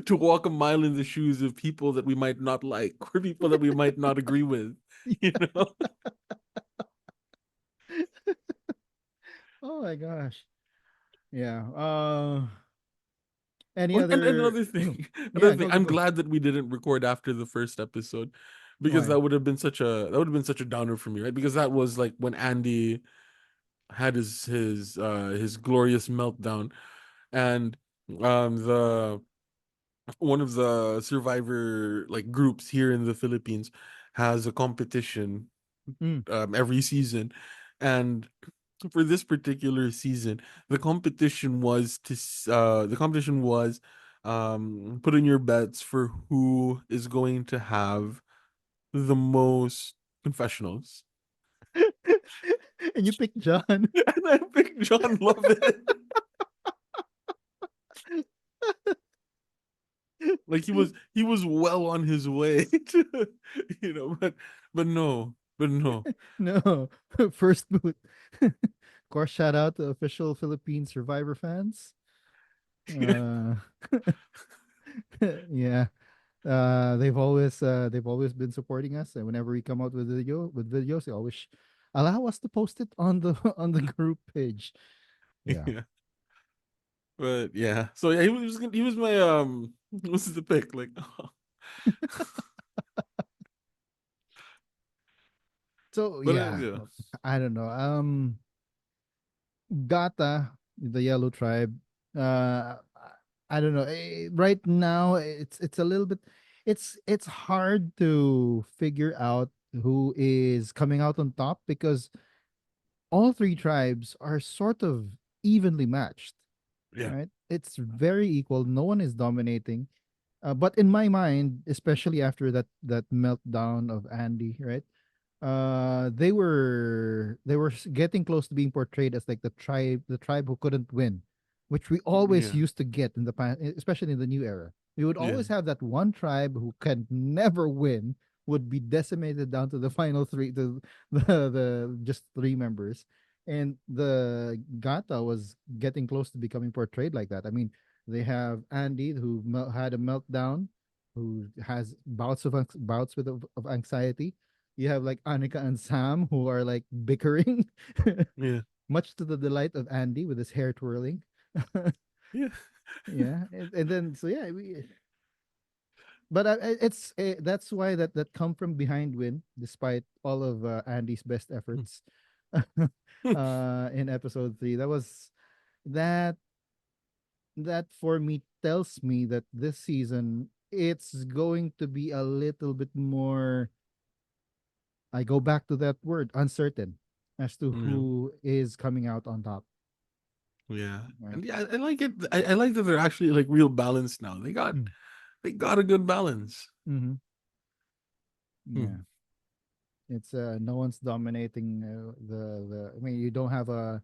to walk a mile in the shoes of people that we might not like or people that we might not agree with, you know? Oh my gosh. Yeah. Any Oh, and other? another thing, another Yeah. thing. Go. Go. I'm Go. glad that we didn't record after the first episode because Why? that would have been such a downer for me, right? Because that was like when Andy had his glorious meltdown, and the one of the survivor like groups here in the Philippines has a competition Mm. every season, and for this particular season, the competition was put in your bets for who is going to have the most confessionals. And you picked John. And I picked John Lovett. Like he was well on his way to, but no, but no. No, first boot. Of course, shout out to official Philippine Survivor fans. Uh, yeah, they've always been supporting us, and whenever we come out with videos, they always allow us to post it on the on the group page. Yeah. Yeah. But yeah. So yeah, he was my what's the pick? Like So but yeah, yeah. I don't know. Gata, the Yellow Tribe. I don't know. Right now, it's a little bit. It's hard to figure out who is coming out on top because all three tribes are sort of evenly matched, Yeah. right? It's very equal. No one is dominating. But in my mind, especially after that meltdown of Andy, right? They were getting close to being portrayed as like the tribe who couldn't win, which we always Yeah. used to get in the past, especially in the new era. We would Yeah. always have that one tribe who can never win, would be decimated down to the final three, to the just three members. And the Gata was getting close to becoming portrayed like that. I mean, they have Andy who had a meltdown, who has bouts of anxiety. You have like Annika and Sam who are like bickering, Yeah. much to the delight of Andy with his hair twirling. Yeah. Yeah, and then so yeah, but it's that's why that come from behind win, despite all of Andy's best efforts, in episode 3. That that for me tells me that this season it's going to be a little bit more. I go back to that word, uncertain, as to Yeah. who is coming out on top. Yeah. Right. And yeah, I like it. I like that they're actually like real balanced now. They got a good balance. Mm-hmm. Yeah. Hmm. It's no one's dominating the. I mean, you don't have a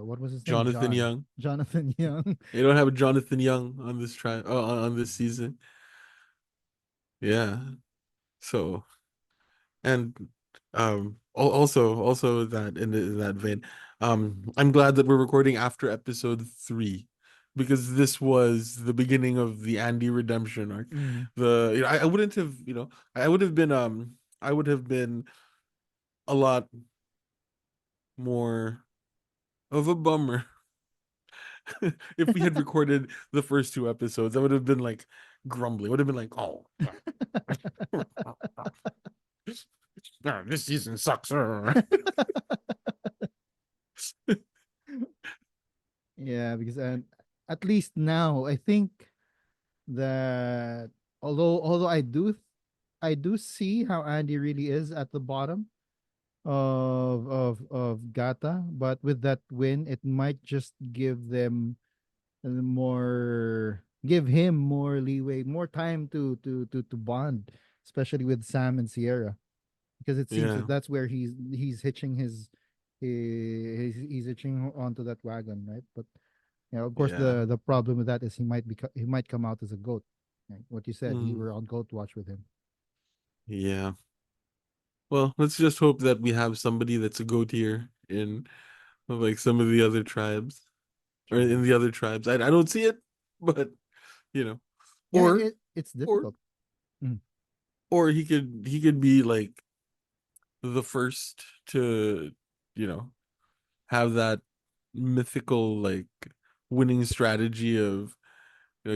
what was his name? Jonathan Young. Jonathan Young. You don't have a Jonathan Young on this try on this season. Yeah. So and also that in that vein, I'm glad that we're recording after episode 3 because this was the beginning of the Andy redemption arc. Mm. I wouldn't have, I would have been I would have been a lot more of a bummer if we had recorded the first 2 episodes. I would have been like grumbly. Would have been like, oh, this season sucks. Yeah, because at least now I think that although I do see how Andy really is at the bottom of Gata, but with that win, it might just give him more leeway, more time to bond, especially with Sam and Sierra, because it seems Yeah, that that's where he's hitching he's hitching onto that wagon, right? But of course, yeah. the problem with that is he might come out as a goat. Right? What you said, he Mm, were on goat watch with him. yeah. Well, let's just hope that we have somebody that's a goat here in like some of the other tribes or True. in the other tribes. I don't see it, but you know, Yeah, or it's or difficult. Mm. or he could be like the first to, you know, have that mythical like winning strategy of,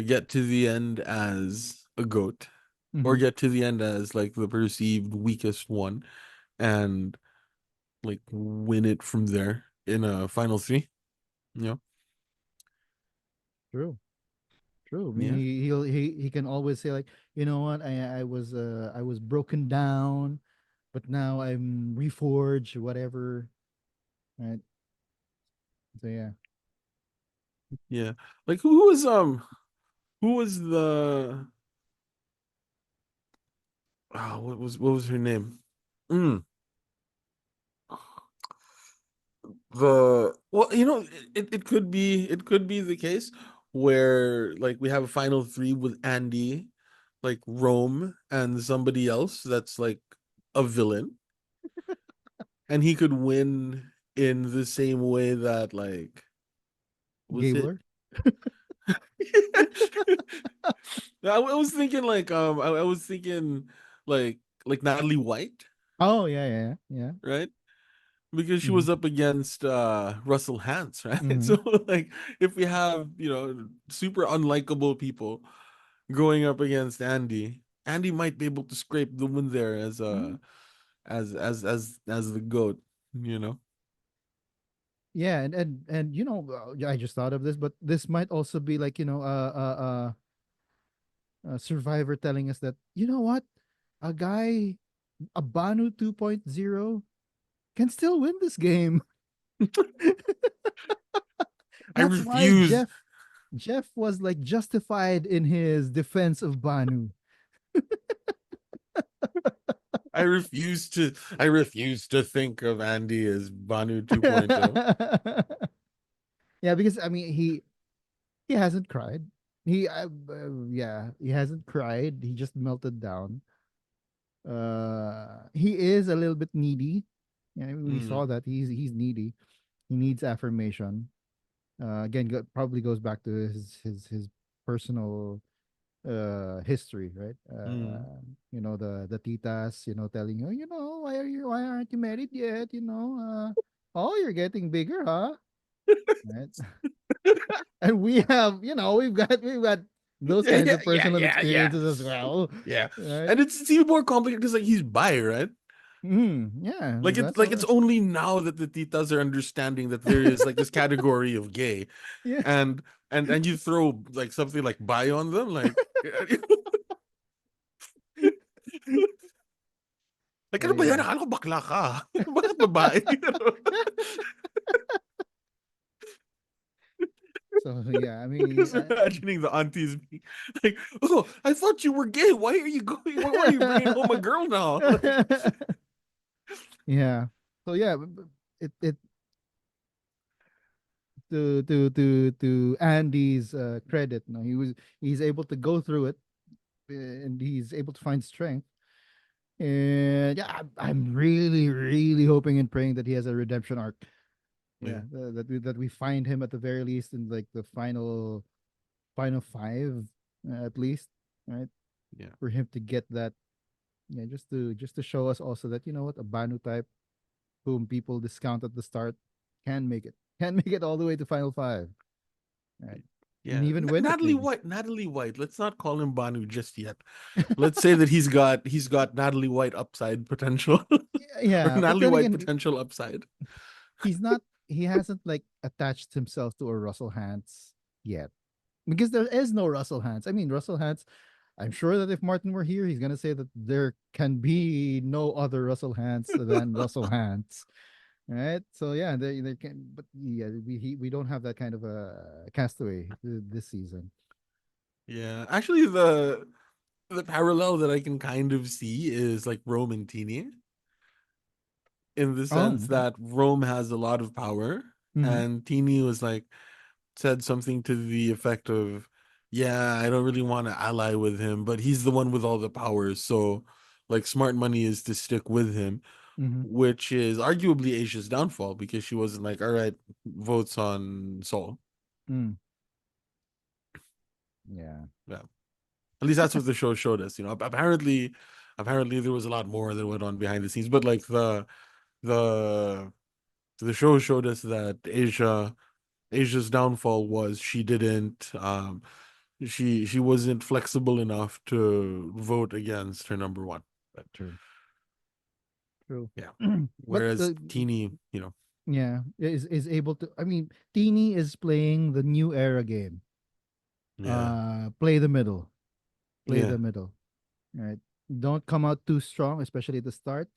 get to the end as a goat or Hmm. get to the end as like the perceived weakest one and like win it from there in a final three. You know? True. True. I mean, Yeah. he can always say like, you know what, I was broken down, but now I'm reforged, whatever. Right. So yeah. Yeah. Like who was the what was her name? Mm. Well, it could be the case where like we have a final three with Andy, like Rome and somebody else that's like a villain, and he could win in the same way that like was it. Gabler. I was thinking like I was thinking like Natalie White, Oh yeah, yeah, yeah. right? Because she Mm-hmm. was up against Russell Hantz, right? Mm-hmm. So like if we have, super unlikable people going up against Andy, Andy might be able to scrape the win there as Mm-hmm. the GOAT, you know? Yeah, and I just thought of this, but this might also be like a survivor telling us that, you know what, a guy, a Banu 2.0. can still win this game. I That's why refuse. Jeff was like justified in his defense of Banu. I refuse to think of Andy as Banu 2.0. Yeah, because I mean he hasn't cried. Yeah, he hasn't cried. He just melted down. He is a little bit needy. Yeah, we Mm, saw that he's needy. He needs affirmation. Again, probably goes back to his personal history, right? mm. The titas, telling you, why aren't you married yet? Oh, you're getting bigger, huh? Right? And we have, we've got those Yeah, kinds yeah, of yeah, personal yeah, yeah, experiences as well, yeah. right? And it's even more complicated because like he's bi, right? Yeah, Like it's only now that the titas are understanding that there is like this category of gay, yeah. and and you throw like something like bi on them, like like So ano ba yan? yeah. Akala ko bakla ka. Bakit babae? So yeah, I mean, Just imagining the aunties being like, "Oh, I thought you were gay. Why are you going? Why are you bringing home a girl now?" Like, yeah. So yeah, it to Andy's credit, he's able to go through it, and he's able to find strength. And yeah, I'm really, really hoping and praying that he has a redemption arc. Yeah, yeah, that we find him at the very least in like the final five, at least, right? yeah. For him to get that, yeah, just to show us also that a Banu type whom people discount at the start can make it all the way to final five, right? And Yeah, even win it Natalie maybe. White. Natalie White. Let's not call him Banu just yet. Let's say that he's got Natalie White upside potential, or Yeah, but Natalie then White again, potential upside. he's not. He hasn't like attached himself to a Russell Hans yet, because there is no Russell Hans. I mean, Russell Hans. I'm sure that if Martin were here, he's gonna say that there can be no other Russell Hans than Russell Hans, right? So yeah, there can, but yeah, we don't have that kind of a castaway this season. Yeah, actually, the parallel that I can kind of see is like Rome and Teeny, in the Oh, sense okay. that Rome has a lot of power, Mm-hmm. and Teeny was like said something to the effect of, "Yeah, I don't really want to ally with him, but he's the one with all the powers, so like smart money is to stick with him." Mm-hmm. Which is arguably Asia's downfall because she wasn't like, "All right, votes on Seoul." Mm. Yeah. Yeah, at least that's what the show showed us. Apparently there was a lot more that went on behind the scenes, but like the the show showed us that Asia's downfall was she wasn't flexible enough to vote against her number one. But True. True. yeah, But whereas Teeny, yeah, is able to. I mean, Teeny is playing the new era game. yeah, Play the middle. Play yeah, the middle. Right. Don't come out too strong, especially at the start.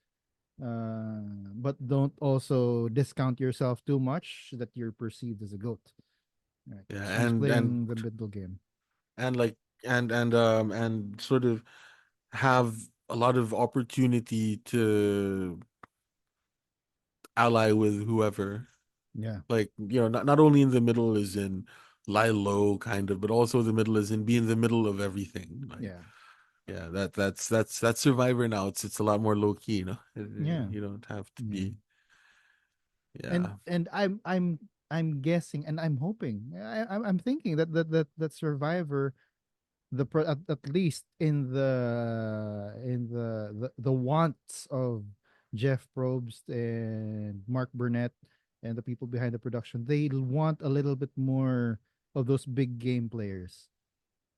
But don't also discount yourself too much that you're perceived as a goat. Right. yeah, She's playing the middle game. and like and sort of have a lot of opportunity to ally with whoever. Yeah. Like, not only in the middle is in lie low kind of, but also the middle is in be in the middle of everything. Like, Yeah. yeah, that's Survivor now. It's a lot more low key, Yeah. You don't have to Yeah. be, and yeah, and I'm guessing and I'm hoping I'm thinking that Survivor at least in the wants of Jeff Probst and Mark Burnett and the people behind the production, they want a little bit more of those big game players.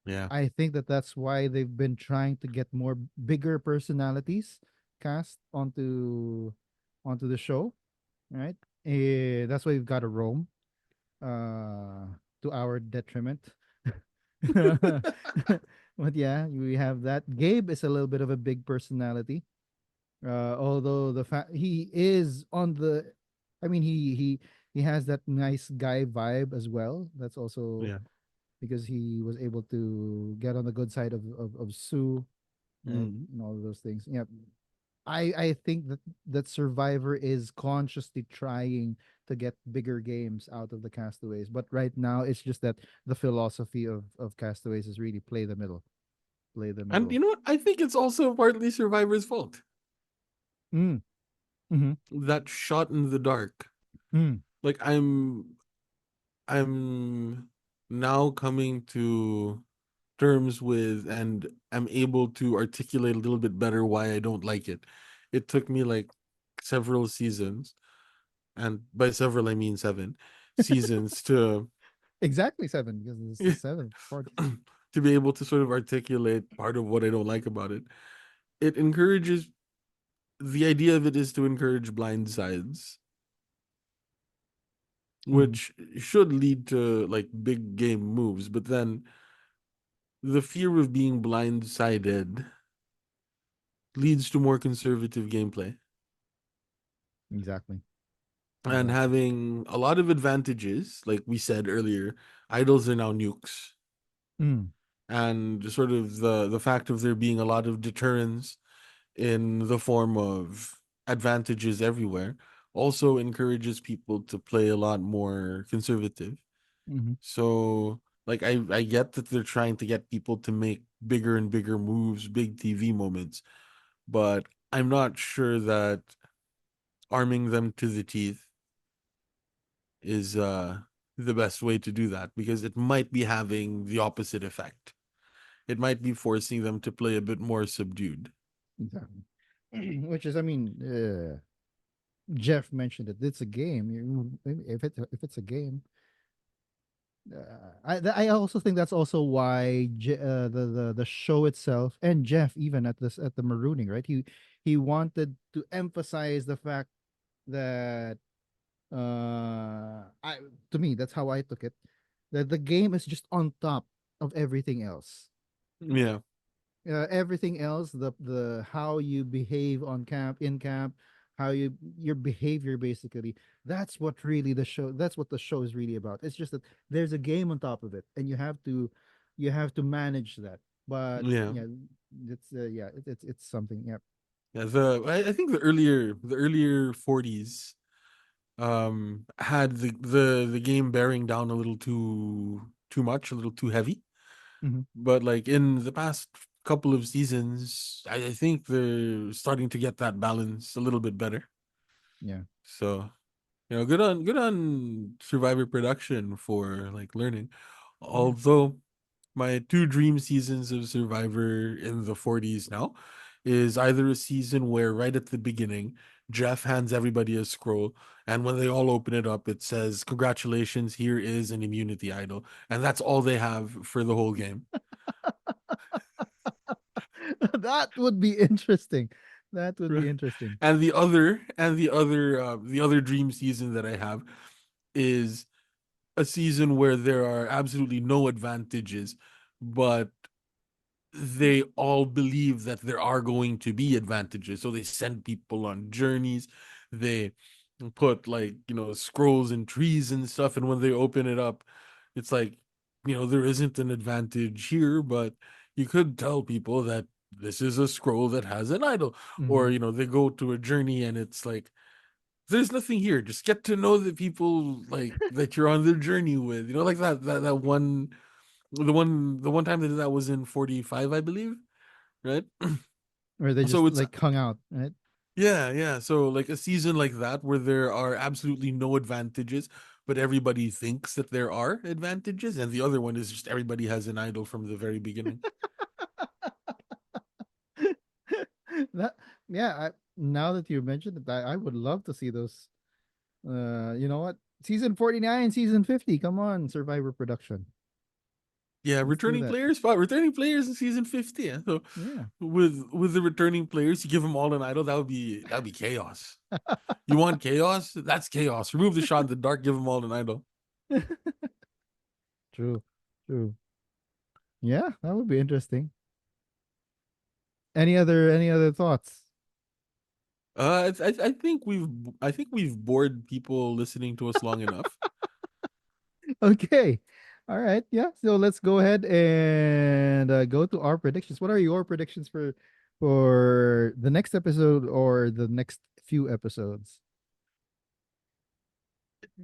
yeah, I think that's why they've been trying to get more bigger personalities cast onto the show, right? That's why we've got to roam to our detriment. But yeah, we have that. Gabe is a little bit of a big personality. Although the fact he is on the, I mean, he has that nice guy vibe as well. That's also Yeah. because he was able to get on the good side of Sue, right, Mm. and all of those things. Yeah, I think that Survivor is consciously trying to get bigger games out of the Castaways, but right now it's just that the philosophy of Castaways is really play the And middle. you know what? I think it's also partly Survivor's fault. Mm, mm-hmm, That shot in the dark. mm, Like I'm now coming to terms with and am able to articulate a little bit better why I don't like it. It took me like several seasons, and by several I mean seven seasons exactly seven because this is seven part. to be able to sort of articulate part of what I don't like about it. It encourages the idea of it is to encourage blind sides, Mm-hmm, which should lead to like big game moves, but then the fear of being blindsided leads to more conservative gameplay exactly, and exactly. having a lot of advantages. Like we said earlier, idols are now nukes, Mm, and sort of the fact of there being a lot of deterrence in the form of advantages everywhere also encourages people to play a lot more conservative. mm-hmm, So like I get that they're trying to get people to make bigger and bigger moves, big TV moments, but I'm not sure that arming them to the teeth is the best way to do that because it might be having the opposite effect. It might be forcing them to play a bit more subdued. exactly. Which is, I mean, Jeff mentioned it. It's a game. If it's a game, I also think that's also why the show itself and Jeff even at this at the marooning, right, he wanted to emphasize the fact that I to me that's how I took it, that the game is just on top of everything else, right? Yeah, Everything else, the how you behave on camp, in camp, how your behavior basically, that's what really the show, that's what the show is really about. It's just that there's a game on top of it and you have to manage that. But yeah, yeah, it's yeah, it's something, yeah. yeah. I think the earlier 40s had the game bearing down a little too much, a little too heavy. Hmm. But like in the past couple of seasons, I think they're starting to get that balance a little bit better. Yeah. So, good on Survivor production for like learning. Yeah. Although my two dream seasons of Survivor in the 40s now is either a season where right at the beginning Jeff hands everybody a scroll, and when they all open it up it says congratulations, here is an immunity idol, and that's all they have for the whole game. That would be interesting. That would Right. be interesting. And the other dream season that I have is a season where there are absolutely no advantages, but they all believe that there are going to be advantages. So they send people on journeys. They put like, scrolls and trees and stuff. And when they open it up, it's like, there isn't an advantage here, but you could tell people that this is a scroll that has an idol. Or, Hmm. they go to a journey and it's like, there's nothing here. Just get to know the people like that you're on their journey with. Like that one the one time they did that was in 45, I believe, right? Or they So just it's like hung out, right? yeah, yeah. So like a season like that where there are absolutely no advantages, but everybody thinks that there are advantages, and the other one is just everybody has an idol from the very beginning. That, yeah, now that you mentioned it, I would love to see those. You know what? Season 49, season 50. Come on, Survivor production. Yeah, Let's do returning that. players, spot returning players in season 50. Yeah. So Yeah. with the returning players, you give them all an idol, that would be chaos. You want chaos? That's chaos. Remove the shot in the dark, give them all an idol. True. True. Yeah, that would be interesting. Any other thoughts? I think we've bored people listening to us long enough. Okay. All right. Yeah. So let's go ahead and go to our predictions. What are your predictions for the next episode or the next few episodes?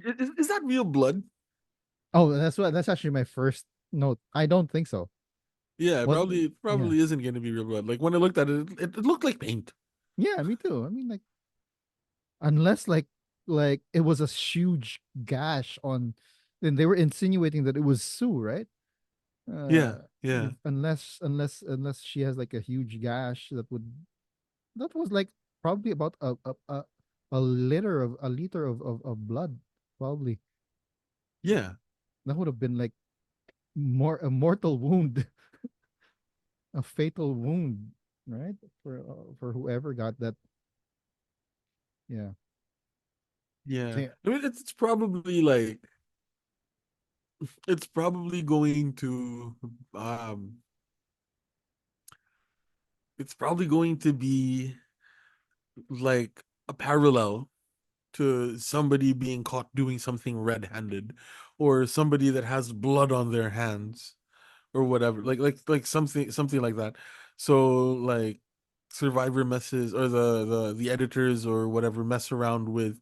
Is that real blood? Oh, that's actually my first note. I don't think so. Yeah, What? it Yeah. probably isn't going to be real blood. Like when I looked at it, it looked like paint. Yeah, me too. I mean, like, unless like it was a huge gash on, then they were insinuating that it was Sue, right? Yeah, Uh, yeah, if unless she has like a huge gash that was like probably about a liter of blood, probably. yeah, That would have been like more a mortal wound, a fatal wound, right? For whoever got that. Yeah. yeah. So, I mean, it's probably like it's probably going to um it's probably going to be like a parallel to somebody being caught doing something red-handed or somebody that has blood on their hands or whatever. Like something like that. So like Survivor messes or the editors or whatever mess around with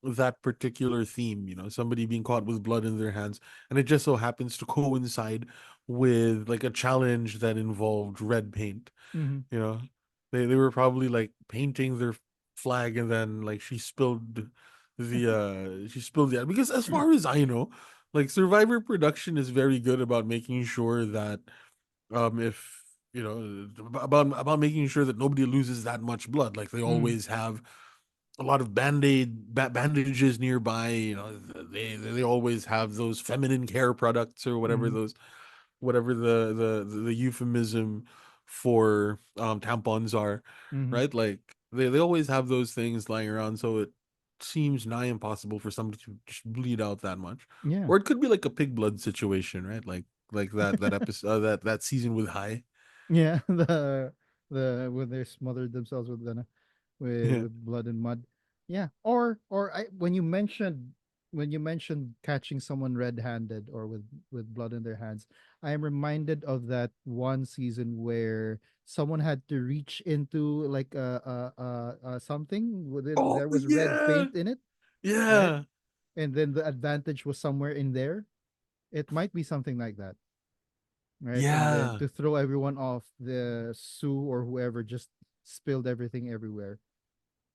that particular theme, somebody being caught with blood in their hands, and it just so happens to coincide with like a challenge that involved red paint. mm-hmm, You know, they were probably like painting their flag, and then like she spilled the because as far as I know, like Survivor production is very good about making sure that if about making sure that nobody loses that much blood. Like they mm-hmm, always have a lot of bandages nearby. They always have those feminine care products or whatever mm-hmm, those whatever the euphemism for tampons are, mm-hmm. right? Like they always have those things lying around, so it seems nigh impossible for somebody to just bleed out that much. Yeah. Or it could be like a pig blood situation, right? Like that episode that season with High. Yeah, the when they smothered themselves with Yeah. with blood and mud. Yeah, or when you mentioned catching someone red-handed or with blood in their hands, I am reminded of that one season where someone had to reach into like something within Oh there was red yeah. paint in it, right? Yeah. And then the advantage was somewhere in there. It might be something like that, right? And then Yeah. to throw everyone off, the Sue or whoever just spilled everything everywhere,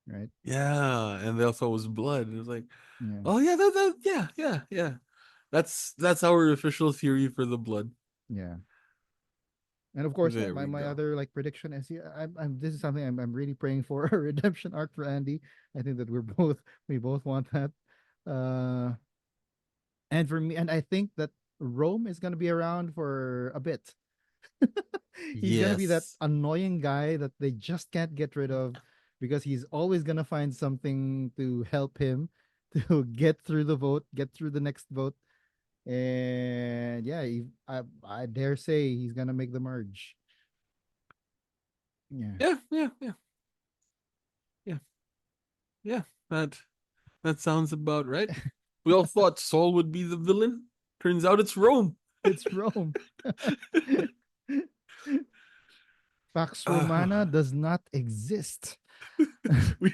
right? Yeah. And they also was blood. It was like, Yeah, oh yeah, yeah, yeah, yeah. That's our official theory for the blood. yeah. And of course, yeah, There we my go. other like prediction is, yeah, I'm this is something I'm really praying for a redemption arc for Andy. I think that we both want that. Uh, and for me, and I think that Rome is gonna be around for a bit. He's gonna be that Yes. annoying guy that they just can't get rid of because he's always gonna find something to help him to get through the vote, get through the next vote. And yeah, I dare say he's gonna make the merge. Yeah. Yeah, yeah, yeah, yeah, yeah. That sounds about right. We all thought Saul would be the villain. Turns out it's Rome. It's Rome. Pax Romana Uh, does not exist. we,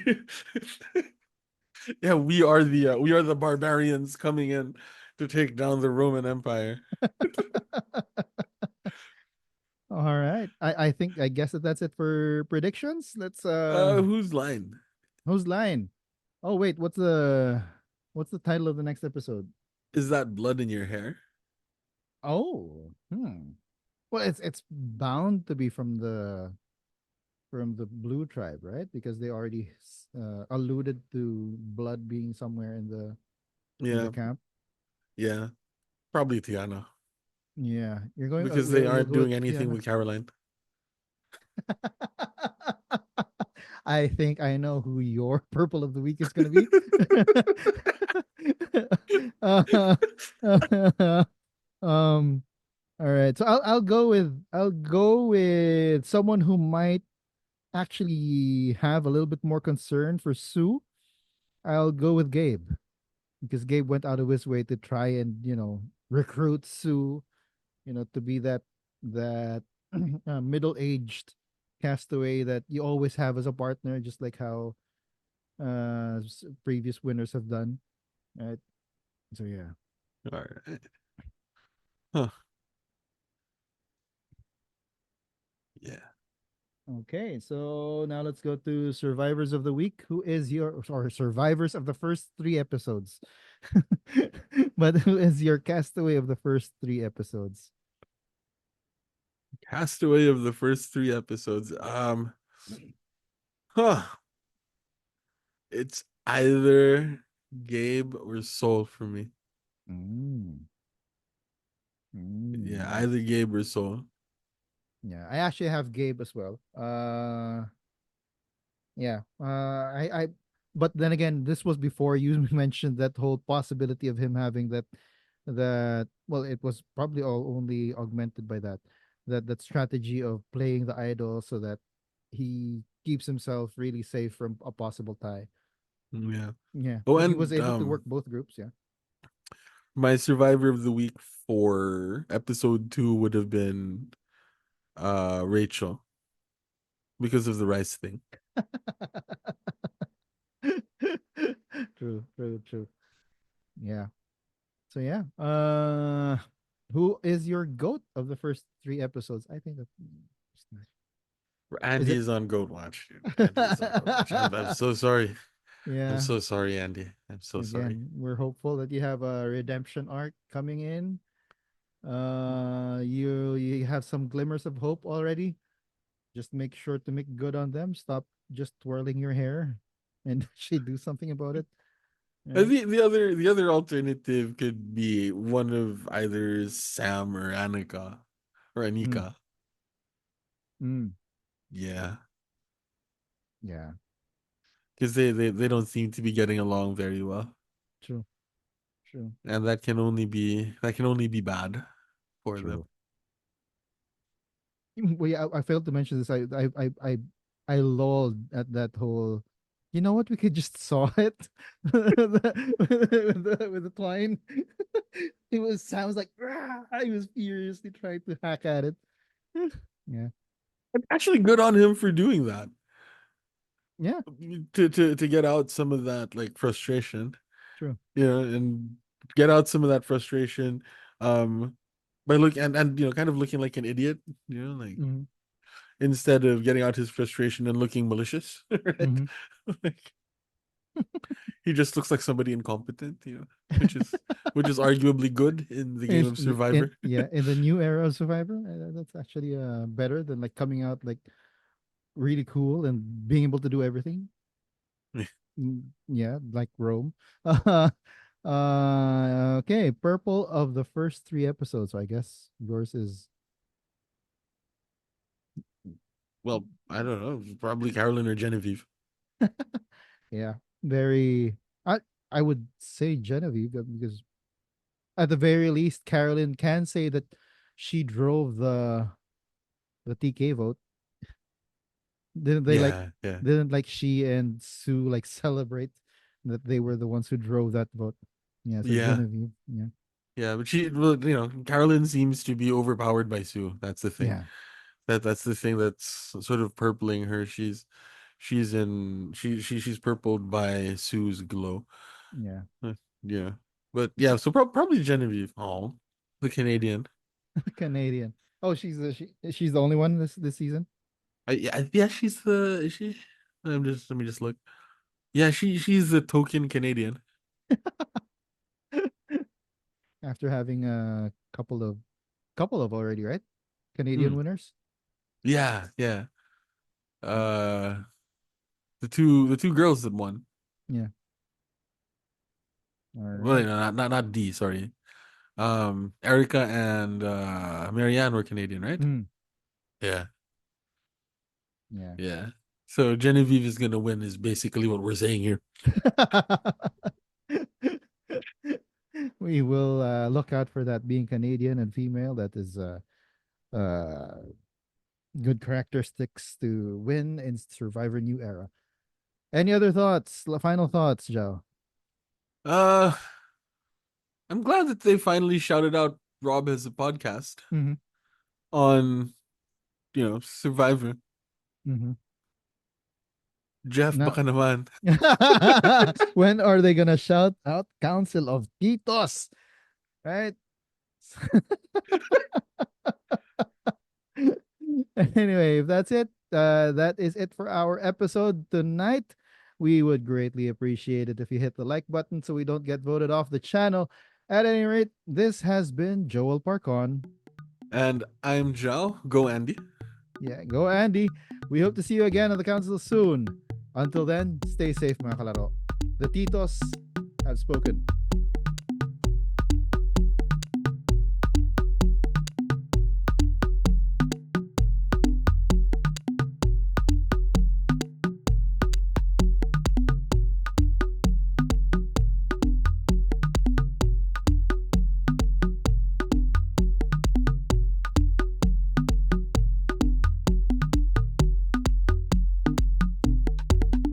yeah, we are the barbarians coming in to take down the Roman Empire. All right. I guess that's it for predictions. Let's Whose line who's line? Oh wait, what's the title of the next episode? is that? Blood in your hair? Oh, well, it's bound to be from the Blue tribe, right? Because they already alluded to blood being somewhere in the Yeah, camp. yeah, probably Tiana Yeah, you're going. because they You'll aren't go with doing anything Tiana. with Caroline. I think I know who your purple of the week is going to be. uh, um. All right. So I'll go with someone who might. actually have a little bit more concern for Sue, I'll go with Gabe because Gabe went out of his way to try and recruit Sue, to be that middle-aged castaway that you always have as a partner, just like how previous winners have done. Right. So yeah. All right. Huh. Yeah. Okay, so now let's go to survivors of the week. Who is your or survivors of the first three episodes? But who is your castaway of the first three episodes? Castaway of the first three episodes. Huh. It's either Gabe or Soul for me. Mm, Yeah, yeah, either Gabe or Soul. yeah. I actually have Gabe as well. Yeah. But then again, this was before you mentioned that whole possibility of him having that. Well, it was probably all only augmented by that strategy of playing the idol so that he keeps himself really safe from a possible tie. Yeah. Yeah, Oh, but he was and able to work both groups. Yeah. my survivor of the week for episode 2 would have been Rachel because of the rice thing. True. True. True. Yeah. So yeah. Who is your goat of the first three episodes? I think that's nice. Is Andy it? is on Goat Watch, dude. Andy is on Goat Watch. I'm so sorry. I'm Yeah. so sorry, Andy. I'm so sorry. Again, we're hopeful that you have a redemption arc coming in. You have some glimmers of hope already. Just make sure to make good on them. Stop just twirling your hair and actually do something about it. Right? The other alternative could be one of either Sam or Annika or Mm, Anika. mm, Yeah, yeah. because they don't seem to be getting along very well, True. True. and that can only be bad for them. True. Well, yeah, I failed to mention this. I lolled at that whole. You know what? We could just saw it with the twine. It was sounds like "Rah!" I was furiously trying to hack at it. Yeah, Actually, good on him for doing that yeah, to get out some of that like frustration, true. and get out some of that frustration, um, by look and kind of looking like an idiot, like Hmm. instead of getting out his frustration and looking malicious, right? Hmm. Like he just looks like somebody incompetent, which is which is arguably good in the game of Survivor. In the new era of Survivor, that's actually better than like coming out like really cool and being able to do everything. Yeah, like Rome. Okay, purple of the first three episodes. So I guess yours is Well, I don't know, probably Carolyn or Genevieve. yeah, very. I I would say Genevieve because at the very least, Carolyn can say that she drove the TK vote. Didn't they like? Yeah, yeah, Didn't like she and Sue like celebrate that they were the ones who drove that vote? Yeah, so yeah, Genevieve. Yeah, yeah. But Carolyn seems to be overpowered by Sue. That's the thing. yeah, That's the thing that's sort of purpling her. She's purpled by Sue's glow. yeah. Uh, Yeah, but yeah. So probably Genevieve. Oh, the Canadian. Canadian. Oh, she's the only one this season. Yeah, she's the is she? Let me just look. Yeah, she's the token Canadian. After having a couple of already, right? Canadian Hmm. winners. Yeah, yeah. Mm. Uh, the two girls that won. Yeah. All Well, right. no, not D. Sorry. Erica and Marianne were Canadian, right? Mm. Yeah, Yeah. yeah. So Genevieve is gonna win is basically what we're saying here. We will look out for that being Canadian and female. That is uh Good characteristics to win in Survivor New Era. Any other thoughts? Final thoughts, Joe? Uh, I'm glad that they finally shouted out Rob has a podcast Mm-hmm. on, Survivor. Mm-hmm. Jeff, Now, baka naman. when are they gonna shout out Council of Titos? Right? Anyway, if that's it, that is it for our episode tonight. We would greatly appreciate it if you hit the like button so we don't get voted off the channel. At any rate, this has been Joel Parcon. And I'm Jao. Go, Andy. Yeah, go Andy. We hope to see you again at the council soon. Until then, stay safe mga kalaro. The Titos have spoken.